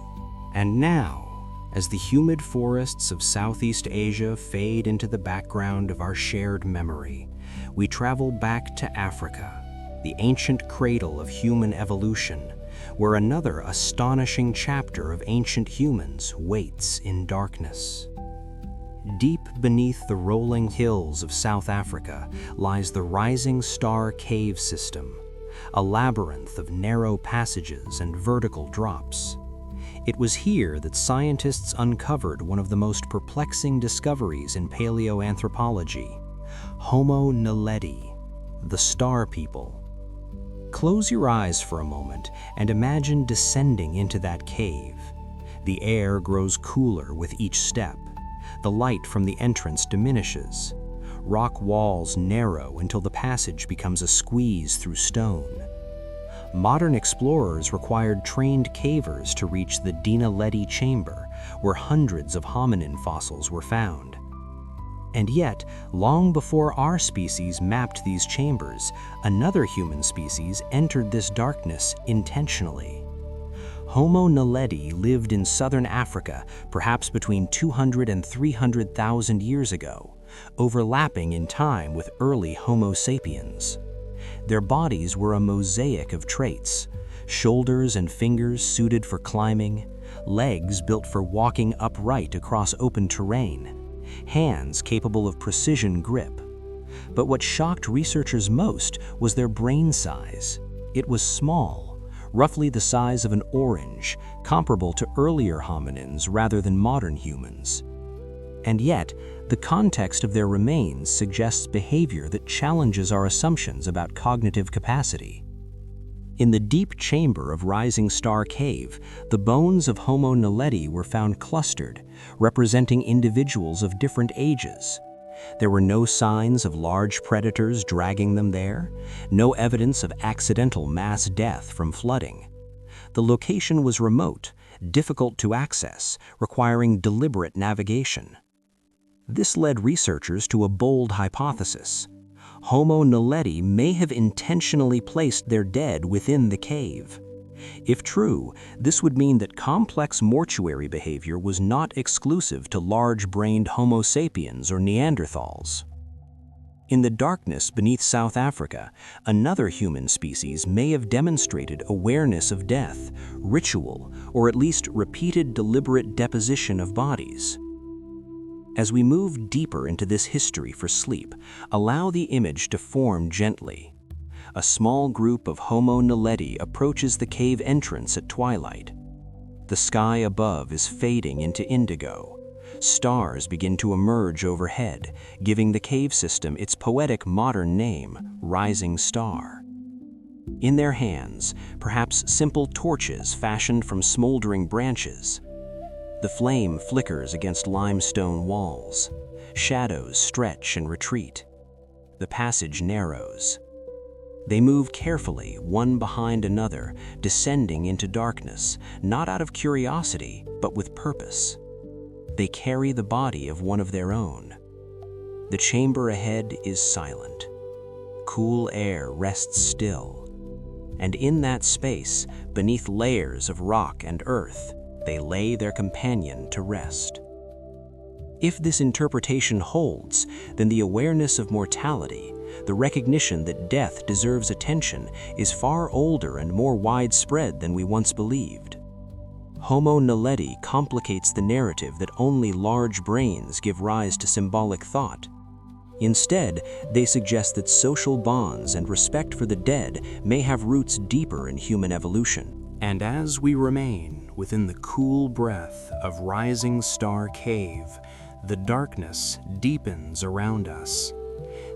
Speaker 3: And now, as the humid forests of Southeast Asia fade into the background of our shared memory, we travel back to Africa, the ancient cradle of human evolution, where another astonishing chapter of ancient humans waits in darkness. Deep beneath the rolling hills of South Africa lies the Rising Star Cave System, a labyrinth of narrow passages and vertical drops. It was here that scientists uncovered one of the most perplexing discoveries in paleoanthropology, Homo naledi, the Star People. Close your eyes for a moment and imagine descending into that cave. The air grows cooler with each step. The light from the entrance diminishes. Rock walls narrow until the passage becomes a squeeze through stone. Modern explorers required trained cavers to reach the Naledi chamber, where hundreds of hominin fossils were found. And yet, long before our species mapped these chambers, another human species entered this darkness intentionally. Homo naledi lived in southern Africa, perhaps between 200 and 300,000 years ago, overlapping in time with early Homo sapiens. Their bodies were a mosaic of traits: shoulders and fingers suited for climbing, legs built for walking upright across open terrain, hands capable of precision grip. But what shocked researchers most was their brain size. It was small, roughly the size of an orange, comparable to earlier hominins rather than modern humans.
Speaker 2: And yet, the context of their remains suggests behavior that challenges our assumptions about cognitive capacity. In the deep chamber of Rising Star Cave, the bones of Homo naledi were found clustered, representing individuals of different ages. There were no signs of large predators dragging them there, no evidence of accidental mass death from flooding. The location was remote, difficult to access, requiring deliberate navigation. This led researchers to a bold hypothesis. Homo naledi may have intentionally placed their dead within the cave. If true, this would mean that complex mortuary behavior was not exclusive to large-brained Homo sapiens or Neanderthals. In the darkness beneath South Africa, another human species may have demonstrated awareness of death, ritual, or at least repeated deliberate deposition of bodies. As we move deeper into this history for sleep, allow the image to form gently. A small group of Homo naledi approaches the cave entrance at twilight. The sky above is fading into indigo. Stars begin to emerge overhead, giving the cave system its poetic modern name, Rising Star. In their hands, perhaps simple torches fashioned from smoldering branches. The flame flickers against limestone walls. Shadows stretch and retreat. The passage narrows. They move carefully, one behind another, descending into darkness, not out of curiosity, but with purpose. They carry the body of one of their own. The chamber ahead is silent. Cool air rests still. And in that space, beneath layers of rock and earth, they lay their companion to rest. If this interpretation holds, then the awareness of mortality, the recognition that death deserves attention, is far older and more widespread than we once believed. Homo naledi complicates the narrative that only large brains give rise to symbolic thought. Instead, they suggest that social bonds and respect for the dead may have roots deeper in human evolution.
Speaker 3: And as we remain within the cool breath of Rising Star Cave, the darkness deepens around us.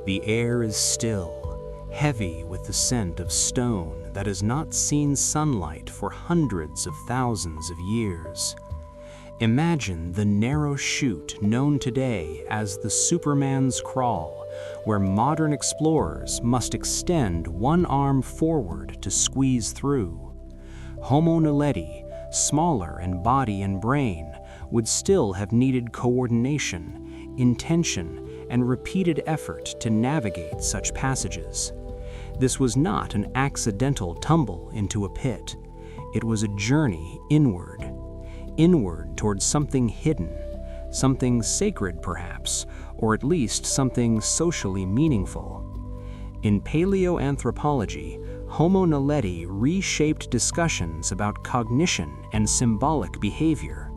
Speaker 3: The air is still, heavy with the scent of stone that has not seen sunlight for hundreds of thousands of years. Imagine the narrow chute known today as the Superman's Crawl, where modern explorers must extend one arm forward to squeeze through. Homo naledi, smaller in body and brain, would still have needed coordination, intention, and repeated effort to navigate such passages. This was not an accidental tumble into a pit. It was a journey inward towards something hidden, something sacred perhaps, or at least something socially meaningful. In paleoanthropology, Homo naledi reshaped discussions about cognition and symbolic behavior.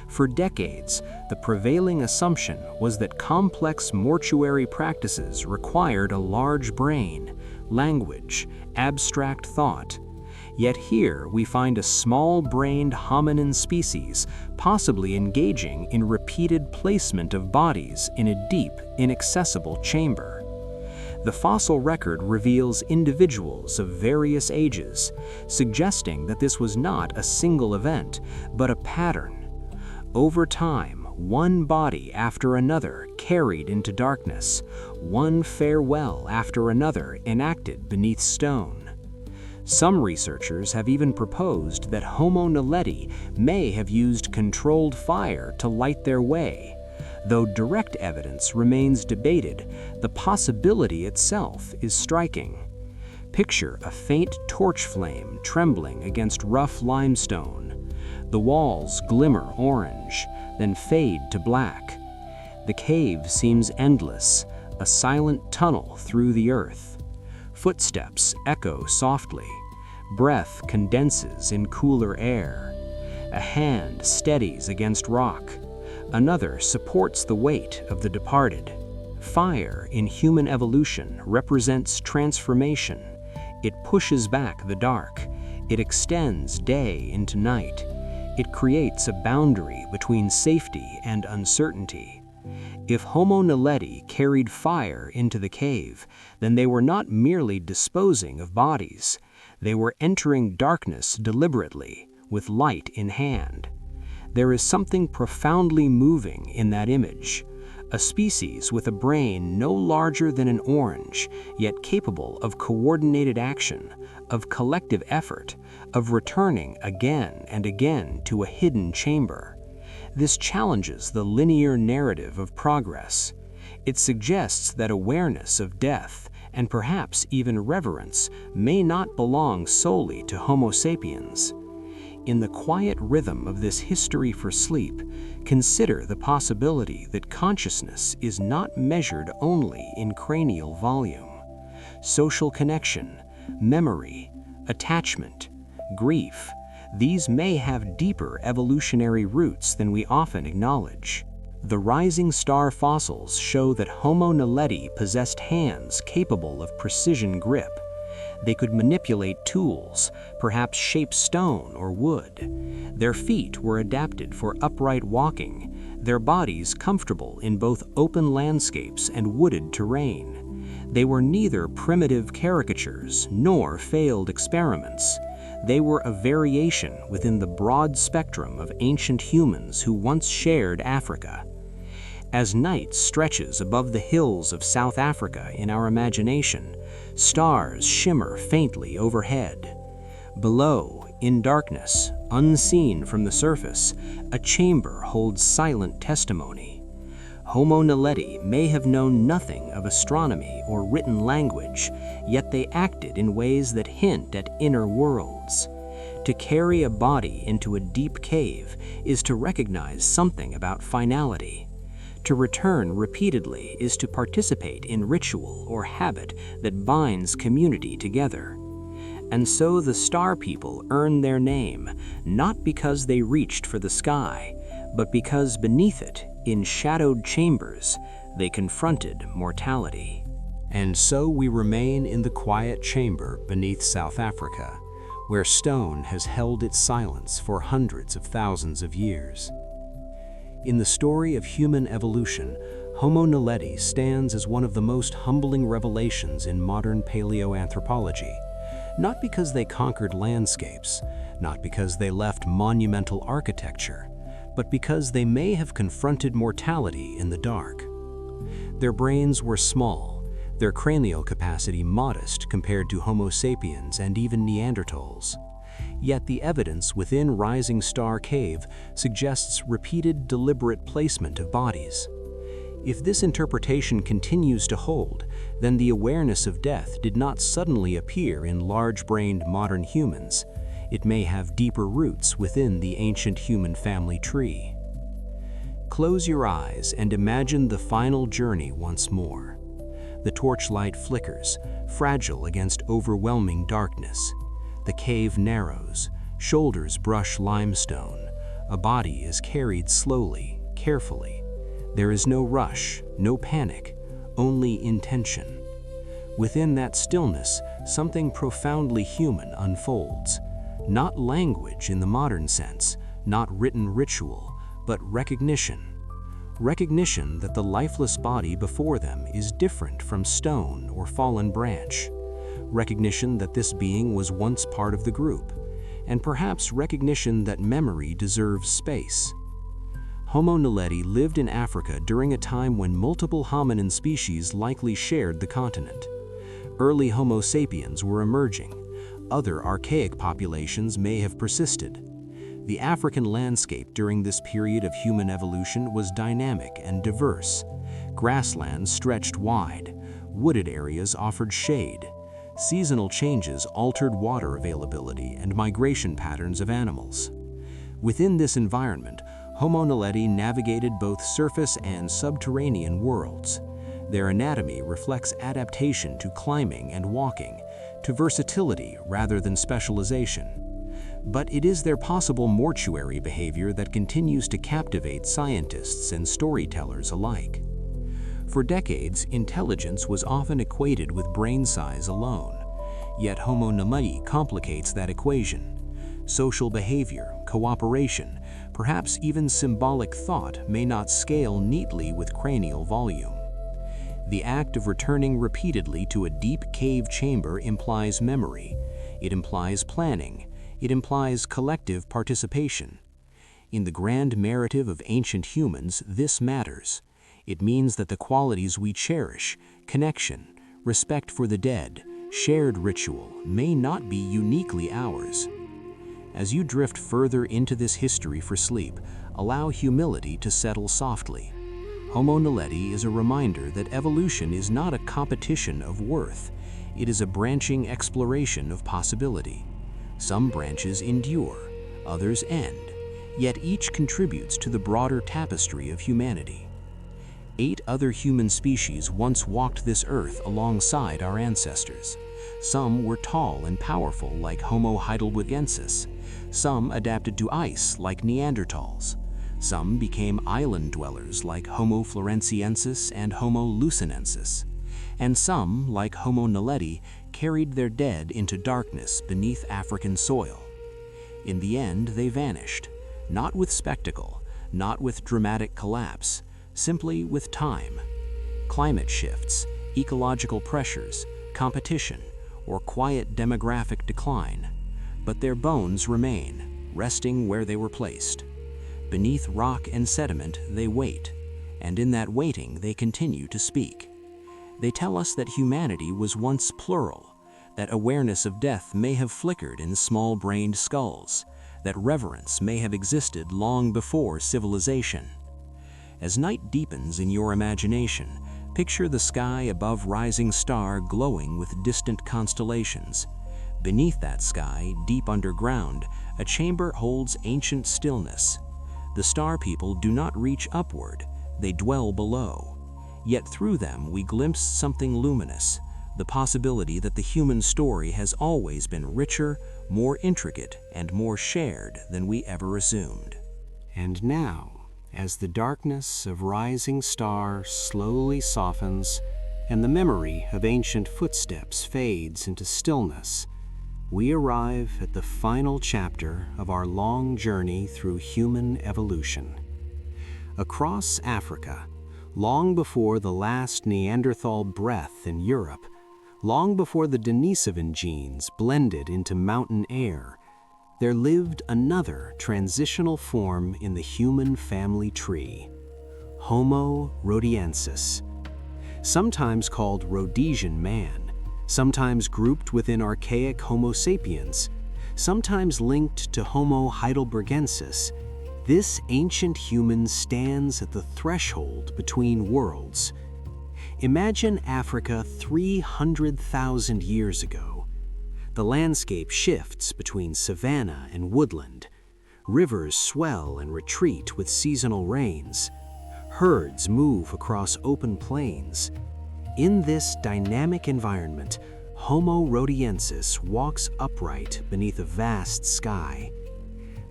Speaker 3: For decades, the prevailing assumption was that complex mortuary practices required a large brain, language, abstract thought. Yet here we find a small-brained hominin species possibly engaging in repeated placement of bodies in a deep, inaccessible chamber. The fossil record reveals individuals of various ages, suggesting that this was not a single event, but a pattern. Over time, one body after another carried into darkness, one farewell after another enacted beneath stone. Some researchers have even proposed that Homo naledi may have used controlled fire to light their way. Though direct evidence remains debated, the possibility itself is striking. Picture a faint torch flame trembling against rough limestone. The walls glimmer orange, then fade to black. The cave seems endless, a silent tunnel through the earth. Footsteps echo softly. Breath condenses in cooler air. A hand steadies against rock. Another supports the weight of the departed. Fire in human evolution represents transformation. It pushes back the dark. It extends day into night. It creates a boundary between safety and uncertainty. If Homo naledi carried fire into the cave, then they were not merely disposing of bodies. They were entering darkness deliberately, with light in hand. There is something profoundly moving in that image. A species with a brain no larger than an orange, yet capable of coordinated action, of collective effort, of returning again and again to a hidden chamber. This challenges the linear narrative of progress. It suggests that awareness of death, and perhaps even reverence, may not belong solely to Homo sapiens. In the quiet rhythm of this history for sleep, consider the possibility that consciousness is not measured only in cranial volume. Social connection, memory, attachment, grief, these may have deeper evolutionary roots than we often acknowledge. The rising star fossils show that Homo naledi possessed hands capable of precision grip. They could manipulate tools, perhaps shape stone or wood. Their feet were adapted for upright walking, their bodies comfortable in both open landscapes and wooded terrain. They were neither primitive caricatures nor failed experiments. They were a variation within the broad spectrum of ancient humans who once shared Africa. As night stretches above the hills of South Africa in our imagination, stars shimmer faintly overhead. Below, in darkness, unseen from the surface, a chamber holds silent testimony. Homo naledi may have known nothing of astronomy or written language, yet they acted in ways that hint at inner worlds. To carry a body into a deep cave is to recognize something about finality. To return repeatedly is to participate in ritual or habit that binds community together. And so the star people earn their name, not because they reached for the sky, but because beneath it, in shadowed chambers, they confronted mortality.
Speaker 1: And so we remain in the quiet chamber beneath South Africa, where stone has held its silence for hundreds of thousands of years. In the story of human evolution, Homo naledi stands as one of the most humbling revelations in modern paleoanthropology, not because they conquered landscapes, not because they left monumental architecture, but because they may have confronted mortality in the dark. Their brains were small, their cranial capacity modest compared to Homo sapiens and even Neanderthals. Yet the evidence within Rising Star Cave suggests repeated deliberate placement of bodies. If this interpretation continues to hold, then the awareness of death did not suddenly appear in large-brained modern humans. It may have deeper roots within the ancient human family tree. Close your eyes and imagine the final journey once more. The torchlight flickers, fragile against overwhelming darkness. The cave narrows, shoulders brush limestone. A body is carried slowly, carefully. There is no rush, no panic, only intention. Within that stillness, something profoundly human unfolds. Not language in the modern sense, not written ritual, but recognition. Recognition that the lifeless body before them is different from stone or fallen branch. Recognition that this being was once part of the group, and perhaps recognition that memory deserves space. Homo naledi lived in Africa during a time when multiple hominin species likely shared the continent. Early Homo sapiens were emerging. Other archaic populations may have persisted. The African landscape during this period of human evolution was dynamic and diverse. Grasslands stretched wide. Wooded areas offered shade. Seasonal changes altered water availability and migration patterns of animals. Within this environment, Homo naledi navigated both surface and subterranean worlds. Their anatomy reflects adaptation to climbing and walking, to versatility rather than specialization. But it is their possible mortuary behavior that continues to captivate scientists and storytellers alike. For decades, intelligence was often equated with brain size alone. Yet Homo naledi complicates that equation.
Speaker 2: Social behavior, cooperation, perhaps even symbolic thought may not scale neatly with cranial volume. The act of returning repeatedly to a deep cave chamber implies memory. It implies planning. It implies collective participation. In the grand narrative of ancient humans, this matters. It means that the qualities we cherish, connection, respect for the dead, shared ritual, may not be uniquely ours. As you drift further into this history for sleep, allow humility to settle softly. Homo naledi is a reminder that evolution is not a competition of worth. It is a branching exploration of possibility. Some branches endure, others end, yet each contributes to the broader tapestry of humanity. 8 other human species once walked this earth alongside our ancestors. Some were tall and powerful like Homo Heidelbergensis. Some adapted to ice like Neanderthals. Some became island dwellers like Homo Floresiensis and Homo Luzonensis. And some, like Homo naledi, carried their dead into darkness beneath African soil. In the end, they vanished, not with spectacle, not with dramatic collapse, simply with time. Climate shifts, ecological pressures, competition, or quiet demographic decline. But their bones remain, resting where they were placed. Beneath rock and sediment, they wait, and in that waiting, they continue to speak. They tell us that humanity was once plural, that awareness of death may have flickered in small-brained skulls, that reverence may have existed long before civilization. As night deepens in your imagination, picture the sky above rising star glowing with distant constellations. Beneath that sky, deep underground, a chamber holds ancient stillness. The star people do not reach upward, they dwell below. Yet through them we glimpse something luminous, the possibility that the human story has always been richer, more intricate, and more shared than we ever assumed.
Speaker 3: And now, as the darkness of rising star slowly softens and the memory of ancient footsteps fades into stillness, we arrive at the final chapter of our long journey through human evolution. Across Africa, long before the last Neanderthal breath in Europe, long before the Denisovan genes blended into mountain air, there lived another transitional form in the human family tree, Homo rhodesiensis. Sometimes called Rhodesian man, sometimes grouped within archaic Homo sapiens, sometimes linked to Homo Heidelbergensis, this ancient human stands at the threshold between worlds. Imagine Africa 300,000 years ago. The landscape shifts between savanna and woodland. Rivers swell and retreat with seasonal rains. Herds move across open plains. In this dynamic environment, Homo rhodesiensis walks upright beneath a vast sky.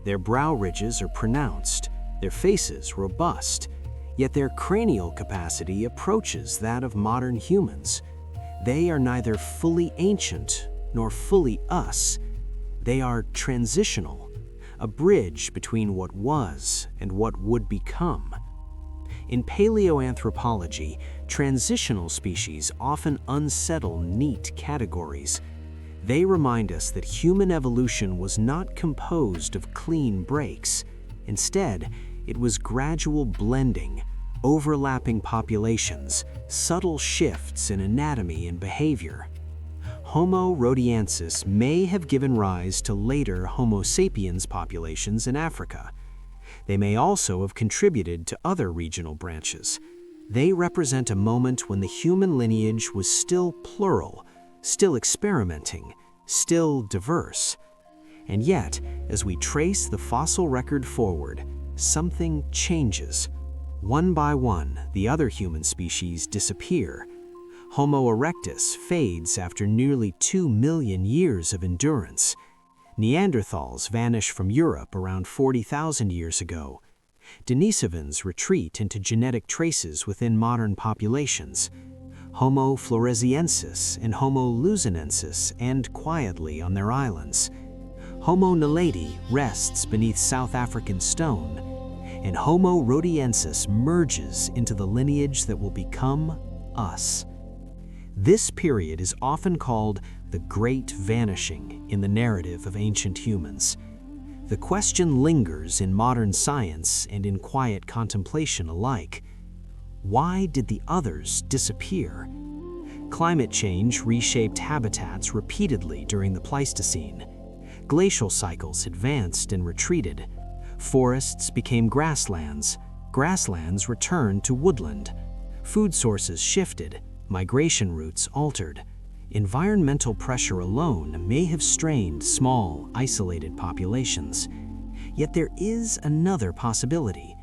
Speaker 3: Their brow ridges are pronounced, their faces robust, yet their cranial capacity approaches that of modern humans. They are neither fully ancient nor fully us. They are transitional, a bridge between what was and what would become. In paleoanthropology, transitional species often unsettle neat categories. They remind us that human evolution was not composed of clean breaks. Instead, it was gradual blending, overlapping populations, subtle shifts in anatomy and behavior. Homo rhodesiensis may have given rise to later Homo sapiens populations in Africa. They may also have contributed to other regional branches. They represent a moment when the human lineage was still plural, still experimenting, still diverse. And yet, as we trace the fossil record forward, something changes. One by one, the other human species disappear. Homo erectus fades after nearly 2 million years of endurance. Neanderthals vanish from Europe around 40,000 years ago. Denisovans retreat into genetic traces within modern populations. Homo floresiensis and Homo luzonensis end quietly on their islands.
Speaker 2: Homo naledi rests beneath South African stone, and Homo rhodiensis merges into the lineage that will become us. This period is often called the Great Vanishing in the narrative of ancient humans. The question lingers in modern science and in quiet contemplation alike. Why did the others disappear? Climate change reshaped habitats repeatedly during the Pleistocene. Glacial cycles advanced and retreated. Forests became grasslands. Grasslands returned to woodland. Food sources shifted. Migration routes altered. Environmental pressure alone may have strained small, isolated populations. Yet there is another possibility.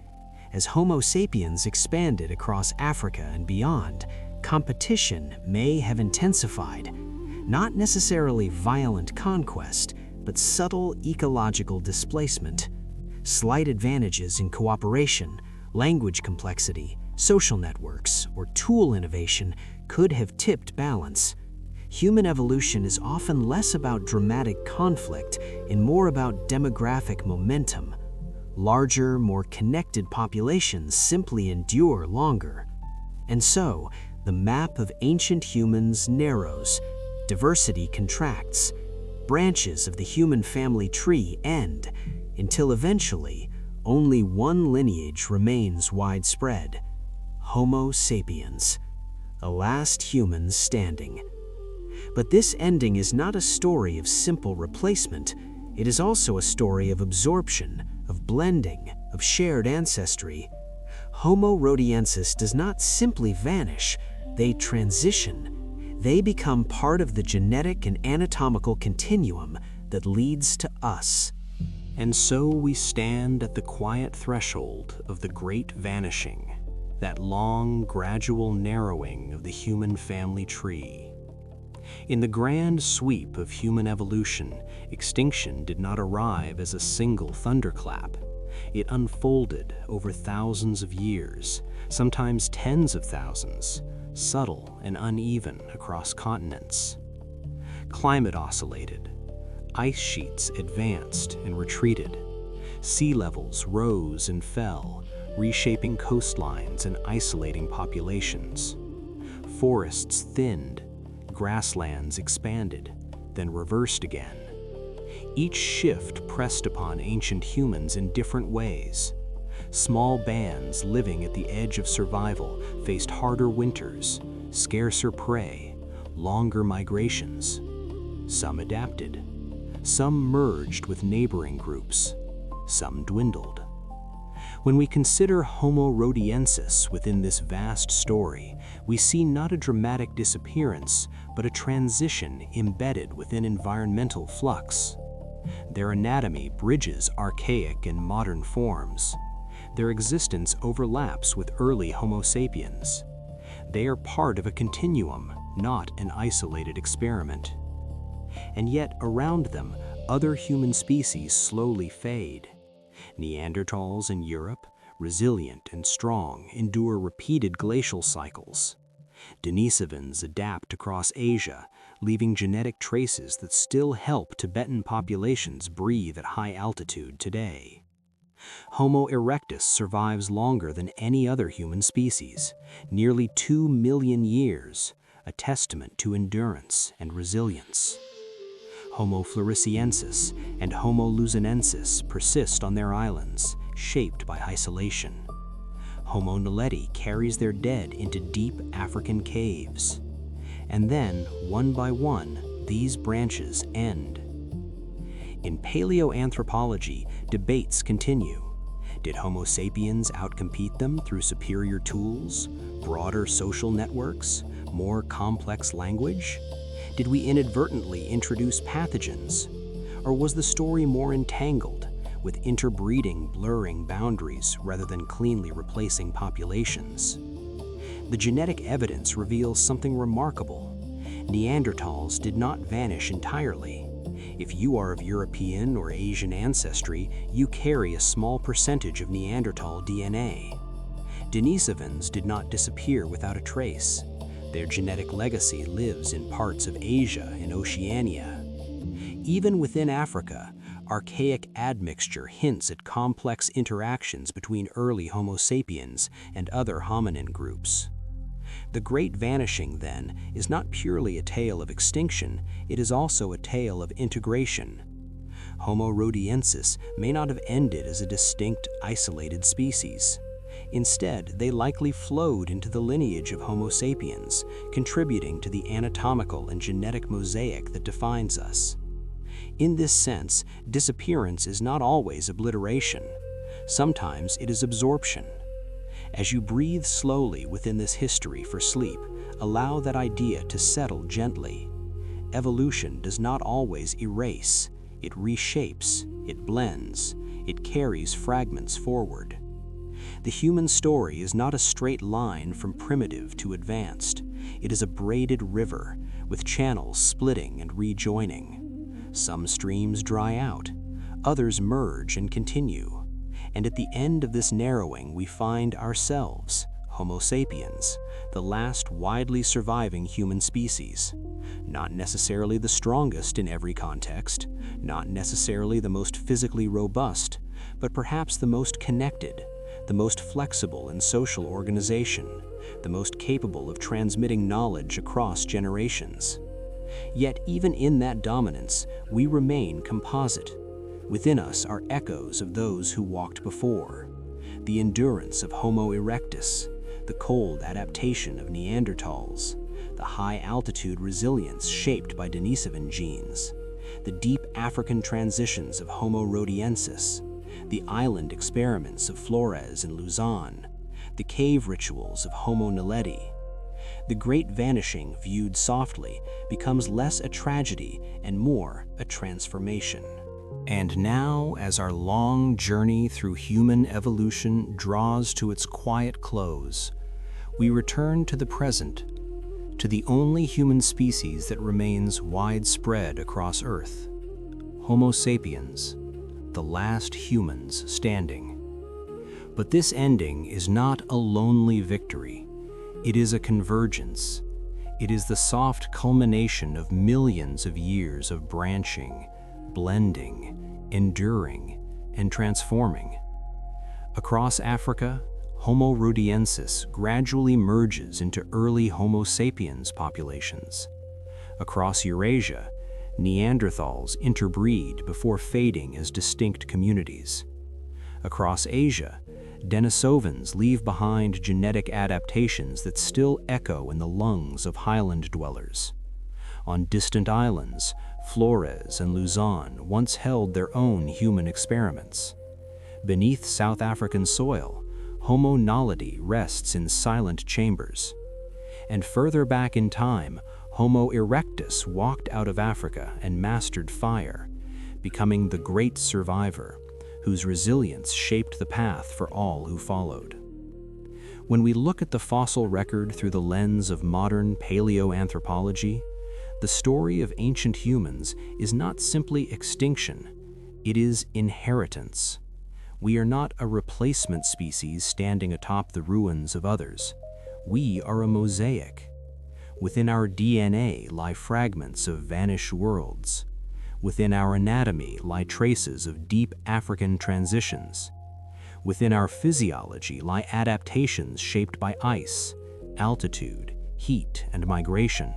Speaker 2: As Homo sapiens expanded across Africa and beyond, competition may have intensified. Not necessarily violent conquest, but subtle ecological displacement. Slight advantages in cooperation, language complexity, social networks, or tool innovation could have tipped balance. Human evolution is often less about dramatic conflict and more about demographic momentum. Larger, more connected populations simply endure longer. And so, the map of ancient humans narrows, diversity contracts, branches of the human family tree end, until eventually, only one lineage remains widespread: Homo sapiens, a last human standing. But this ending is not a story of simple replacement. It is also a story of absorption, of blending, of shared ancestry. Homo rhodiensis does not simply vanish, they transition. They become part of the genetic and anatomical continuum that leads to us.
Speaker 3: And so we stand at the quiet threshold of the Great Vanishing, that long, gradual narrowing of the human family tree. In the grand sweep of human evolution, extinction did not arrive as a single thunderclap. It unfolded over thousands of years, sometimes tens of thousands, subtle and uneven across continents. Climate oscillated. Ice sheets advanced and retreated. Sea levels rose and fell, reshaping coastlines and isolating populations. Forests thinned. Grasslands expanded, then reversed again. Each shift pressed upon ancient humans in different ways. Small bands living at the edge of survival faced harder winters, scarcer prey, longer migrations. Some adapted. Some merged with neighboring groups. Some dwindled. When we consider Homo rhodiensis within this vast story, we see not a dramatic disappearance, but a transition embedded within environmental flux. Their anatomy bridges archaic and modern forms. Their existence overlaps with early Homo sapiens. They are part of a continuum, not an isolated experiment. And yet, around them, other human species slowly fade. Neanderthals in Europe, resilient and strong, endure repeated glacial cycles. Denisovans adapt across Asia, leaving genetic traces that still help Tibetan populations breathe at high altitude today. Homo erectus survives longer than any other human species, nearly 2 million years, a testament to endurance and resilience. Homo floresiensis and Homo luzonensis persist on their islands, shaped by isolation. Homo naledi carries their dead into deep African caves. And then, one by one, these branches end. In paleoanthropology, debates continue. Did Homo sapiens outcompete them through superior tools, broader social networks, more complex language? Did we inadvertently introduce pathogens? Or was the story more entangled, with interbreeding blurring boundaries rather than cleanly replacing populations? The genetic evidence reveals something remarkable. Neanderthals did not vanish entirely. If you are of European or Asian ancestry, you carry a small percentage of Neanderthal DNA. Denisovans did not disappear without a trace. Their genetic legacy lives in parts of Asia and Oceania. Even within Africa, archaic admixture hints at complex interactions between early Homo sapiens and other hominin groups. The Great Vanishing, then, is not purely a tale of extinction, it is also a tale of integration. Homo rhodiensis may not have ended as a distinct, isolated species. Instead, they likely flowed into the lineage of Homo sapiens, contributing to the anatomical and genetic mosaic that defines us. In this sense, disappearance is not always obliteration. Sometimes it is absorption. As you breathe slowly within this history for sleep, allow that idea to settle gently. Evolution does not always erase. It reshapes, it blends, it carries fragments forward. The human story is not a straight line from primitive to advanced. It is a braided river, with channels splitting and rejoining. Some streams dry out, others merge and continue. And at the end of this narrowing, we find ourselves, Homo sapiens, the last widely surviving human species. Not necessarily the strongest in every context, not necessarily the most physically robust, but perhaps the most connected, the most flexible in social organization, the most capable of transmitting knowledge across generations. Yet even in that dominance, we remain composite. Within us are echoes of those who walked before. The endurance of Homo erectus, the cold adaptation of Neanderthals, the high-altitude resilience shaped by Denisovan genes, the deep African transitions of Homo rhodiensis, the island experiments of Flores and Luzon, the cave rituals of Homo Naledi. The Great Vanishing, viewed softly, becomes less a tragedy and more a transformation. And now, as our long journey through human evolution draws to its quiet close, we return to the present, to the only human species that remains widespread across Earth, Homo sapiens, the last humans standing. But this ending is not a lonely victory. It is a convergence. It is the soft culmination of millions of years of branching, blending, enduring, and transforming. Across Africa, Homo rhodiensis gradually merges into early Homo sapiens populations. Across Eurasia, Neanderthals interbreed before fading as distinct communities. Across Asia, Denisovans leave behind genetic adaptations that still echo in the lungs of highland dwellers. On distant islands, Flores and Luzon once held their own human experiments. Beneath South African soil, Homo Naledi rests in silent chambers. And further back in time, Homo erectus walked out of Africa and mastered fire, becoming the great survivor, whose resilience shaped the path for all who followed. When we look at the fossil record through the lens of modern paleoanthropology, the story of ancient humans is not simply extinction, it is inheritance. We are not a replacement species standing atop the ruins of others. We are a mosaic. Within our DNA lie fragments of vanished worlds. Within our anatomy lie traces of deep African transitions. Within our physiology lie adaptations shaped by ice, altitude, heat, and migration.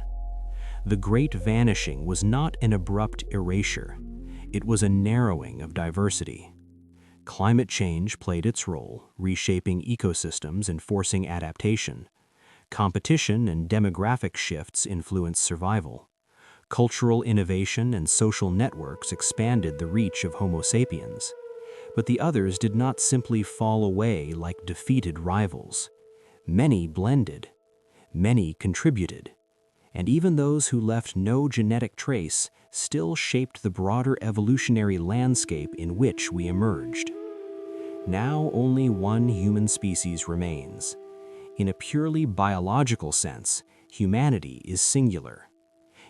Speaker 3: The Great Vanishing was not an abrupt erasure. It was a narrowing of diversity. Climate change played its role, reshaping ecosystems and forcing adaptation. Competition and demographic shifts influenced survival. Cultural innovation and social networks expanded the reach of Homo sapiens. But the others did not simply fall away like defeated rivals. Many blended. Many contributed. And even those who left no genetic trace still shaped the broader evolutionary landscape in which we emerged. Now only one human species remains. In a purely biological sense, humanity is singular.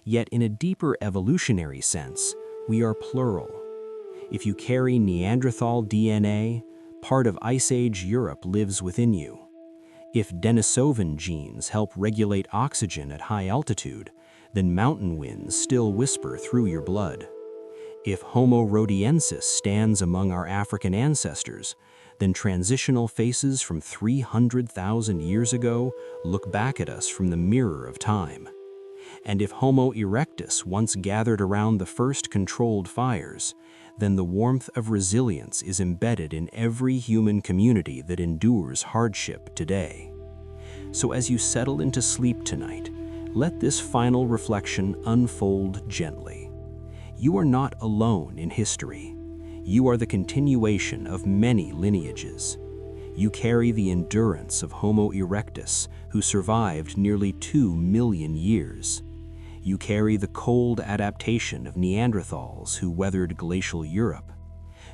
Speaker 3: Yet in a deeper evolutionary sense, we are plural. If you carry Neanderthal DNA, part of Ice Age Europe lives within you. If Denisovan genes help regulate oxygen at high altitude, then mountain winds still whisper through your blood. If Homo rhodiensis stands among our African ancestors, then transitional faces from 300,000 years ago look back at us from the mirror of time. And if Homo erectus once gathered around the first controlled fires, then the warmth of resilience is embedded in every human community that endures hardship today. So as you settle into sleep tonight, let this final reflection unfold gently. You are not alone in history. You are the continuation of many lineages. You carry the endurance of Homo erectus, who survived nearly 2 million years. You carry the cold adaptation of Neanderthals who weathered glacial Europe.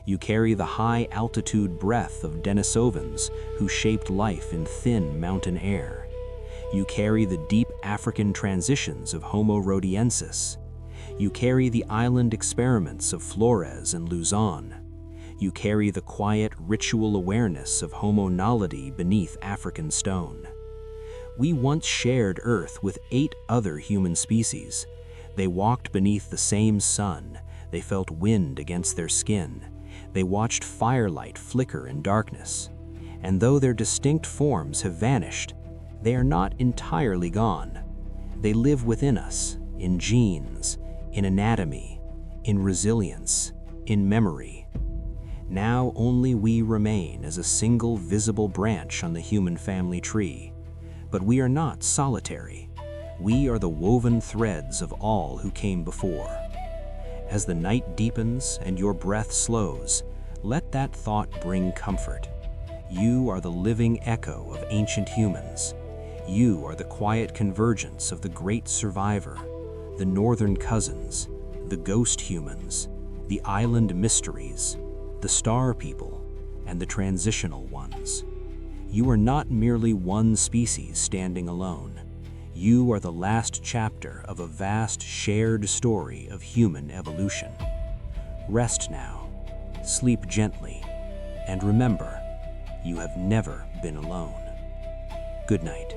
Speaker 3: You carry the high-altitude breath of Denisovans who shaped life in thin mountain air. You carry the deep African transitions of Homo rhodiensis. You carry the island experiments of Flores and Luzon. You carry the quiet ritual awareness of Homo naledi beneath African stone. We once shared Earth with 8 other human species. They walked beneath the same sun. They felt wind against their skin. They watched firelight flicker in darkness. And though their distinct forms have vanished, they are not entirely gone. They live within us, in genes, in anatomy, in resilience, in memory. Now only we remain as a single visible branch on the human family tree. But we are not solitary. We are the woven threads of all who came before. As the night deepens and your breath slows, let that thought bring comfort. You are the living echo of ancient humans. You are the quiet convergence of the great survivor, the northern cousins, the ghost humans, the island mysteries, the star people, and the transitional ones. You are not merely one species standing alone. You are the last chapter of a vast shared story of human evolution. Rest now, sleep gently, and remember, you have never been alone. Good night.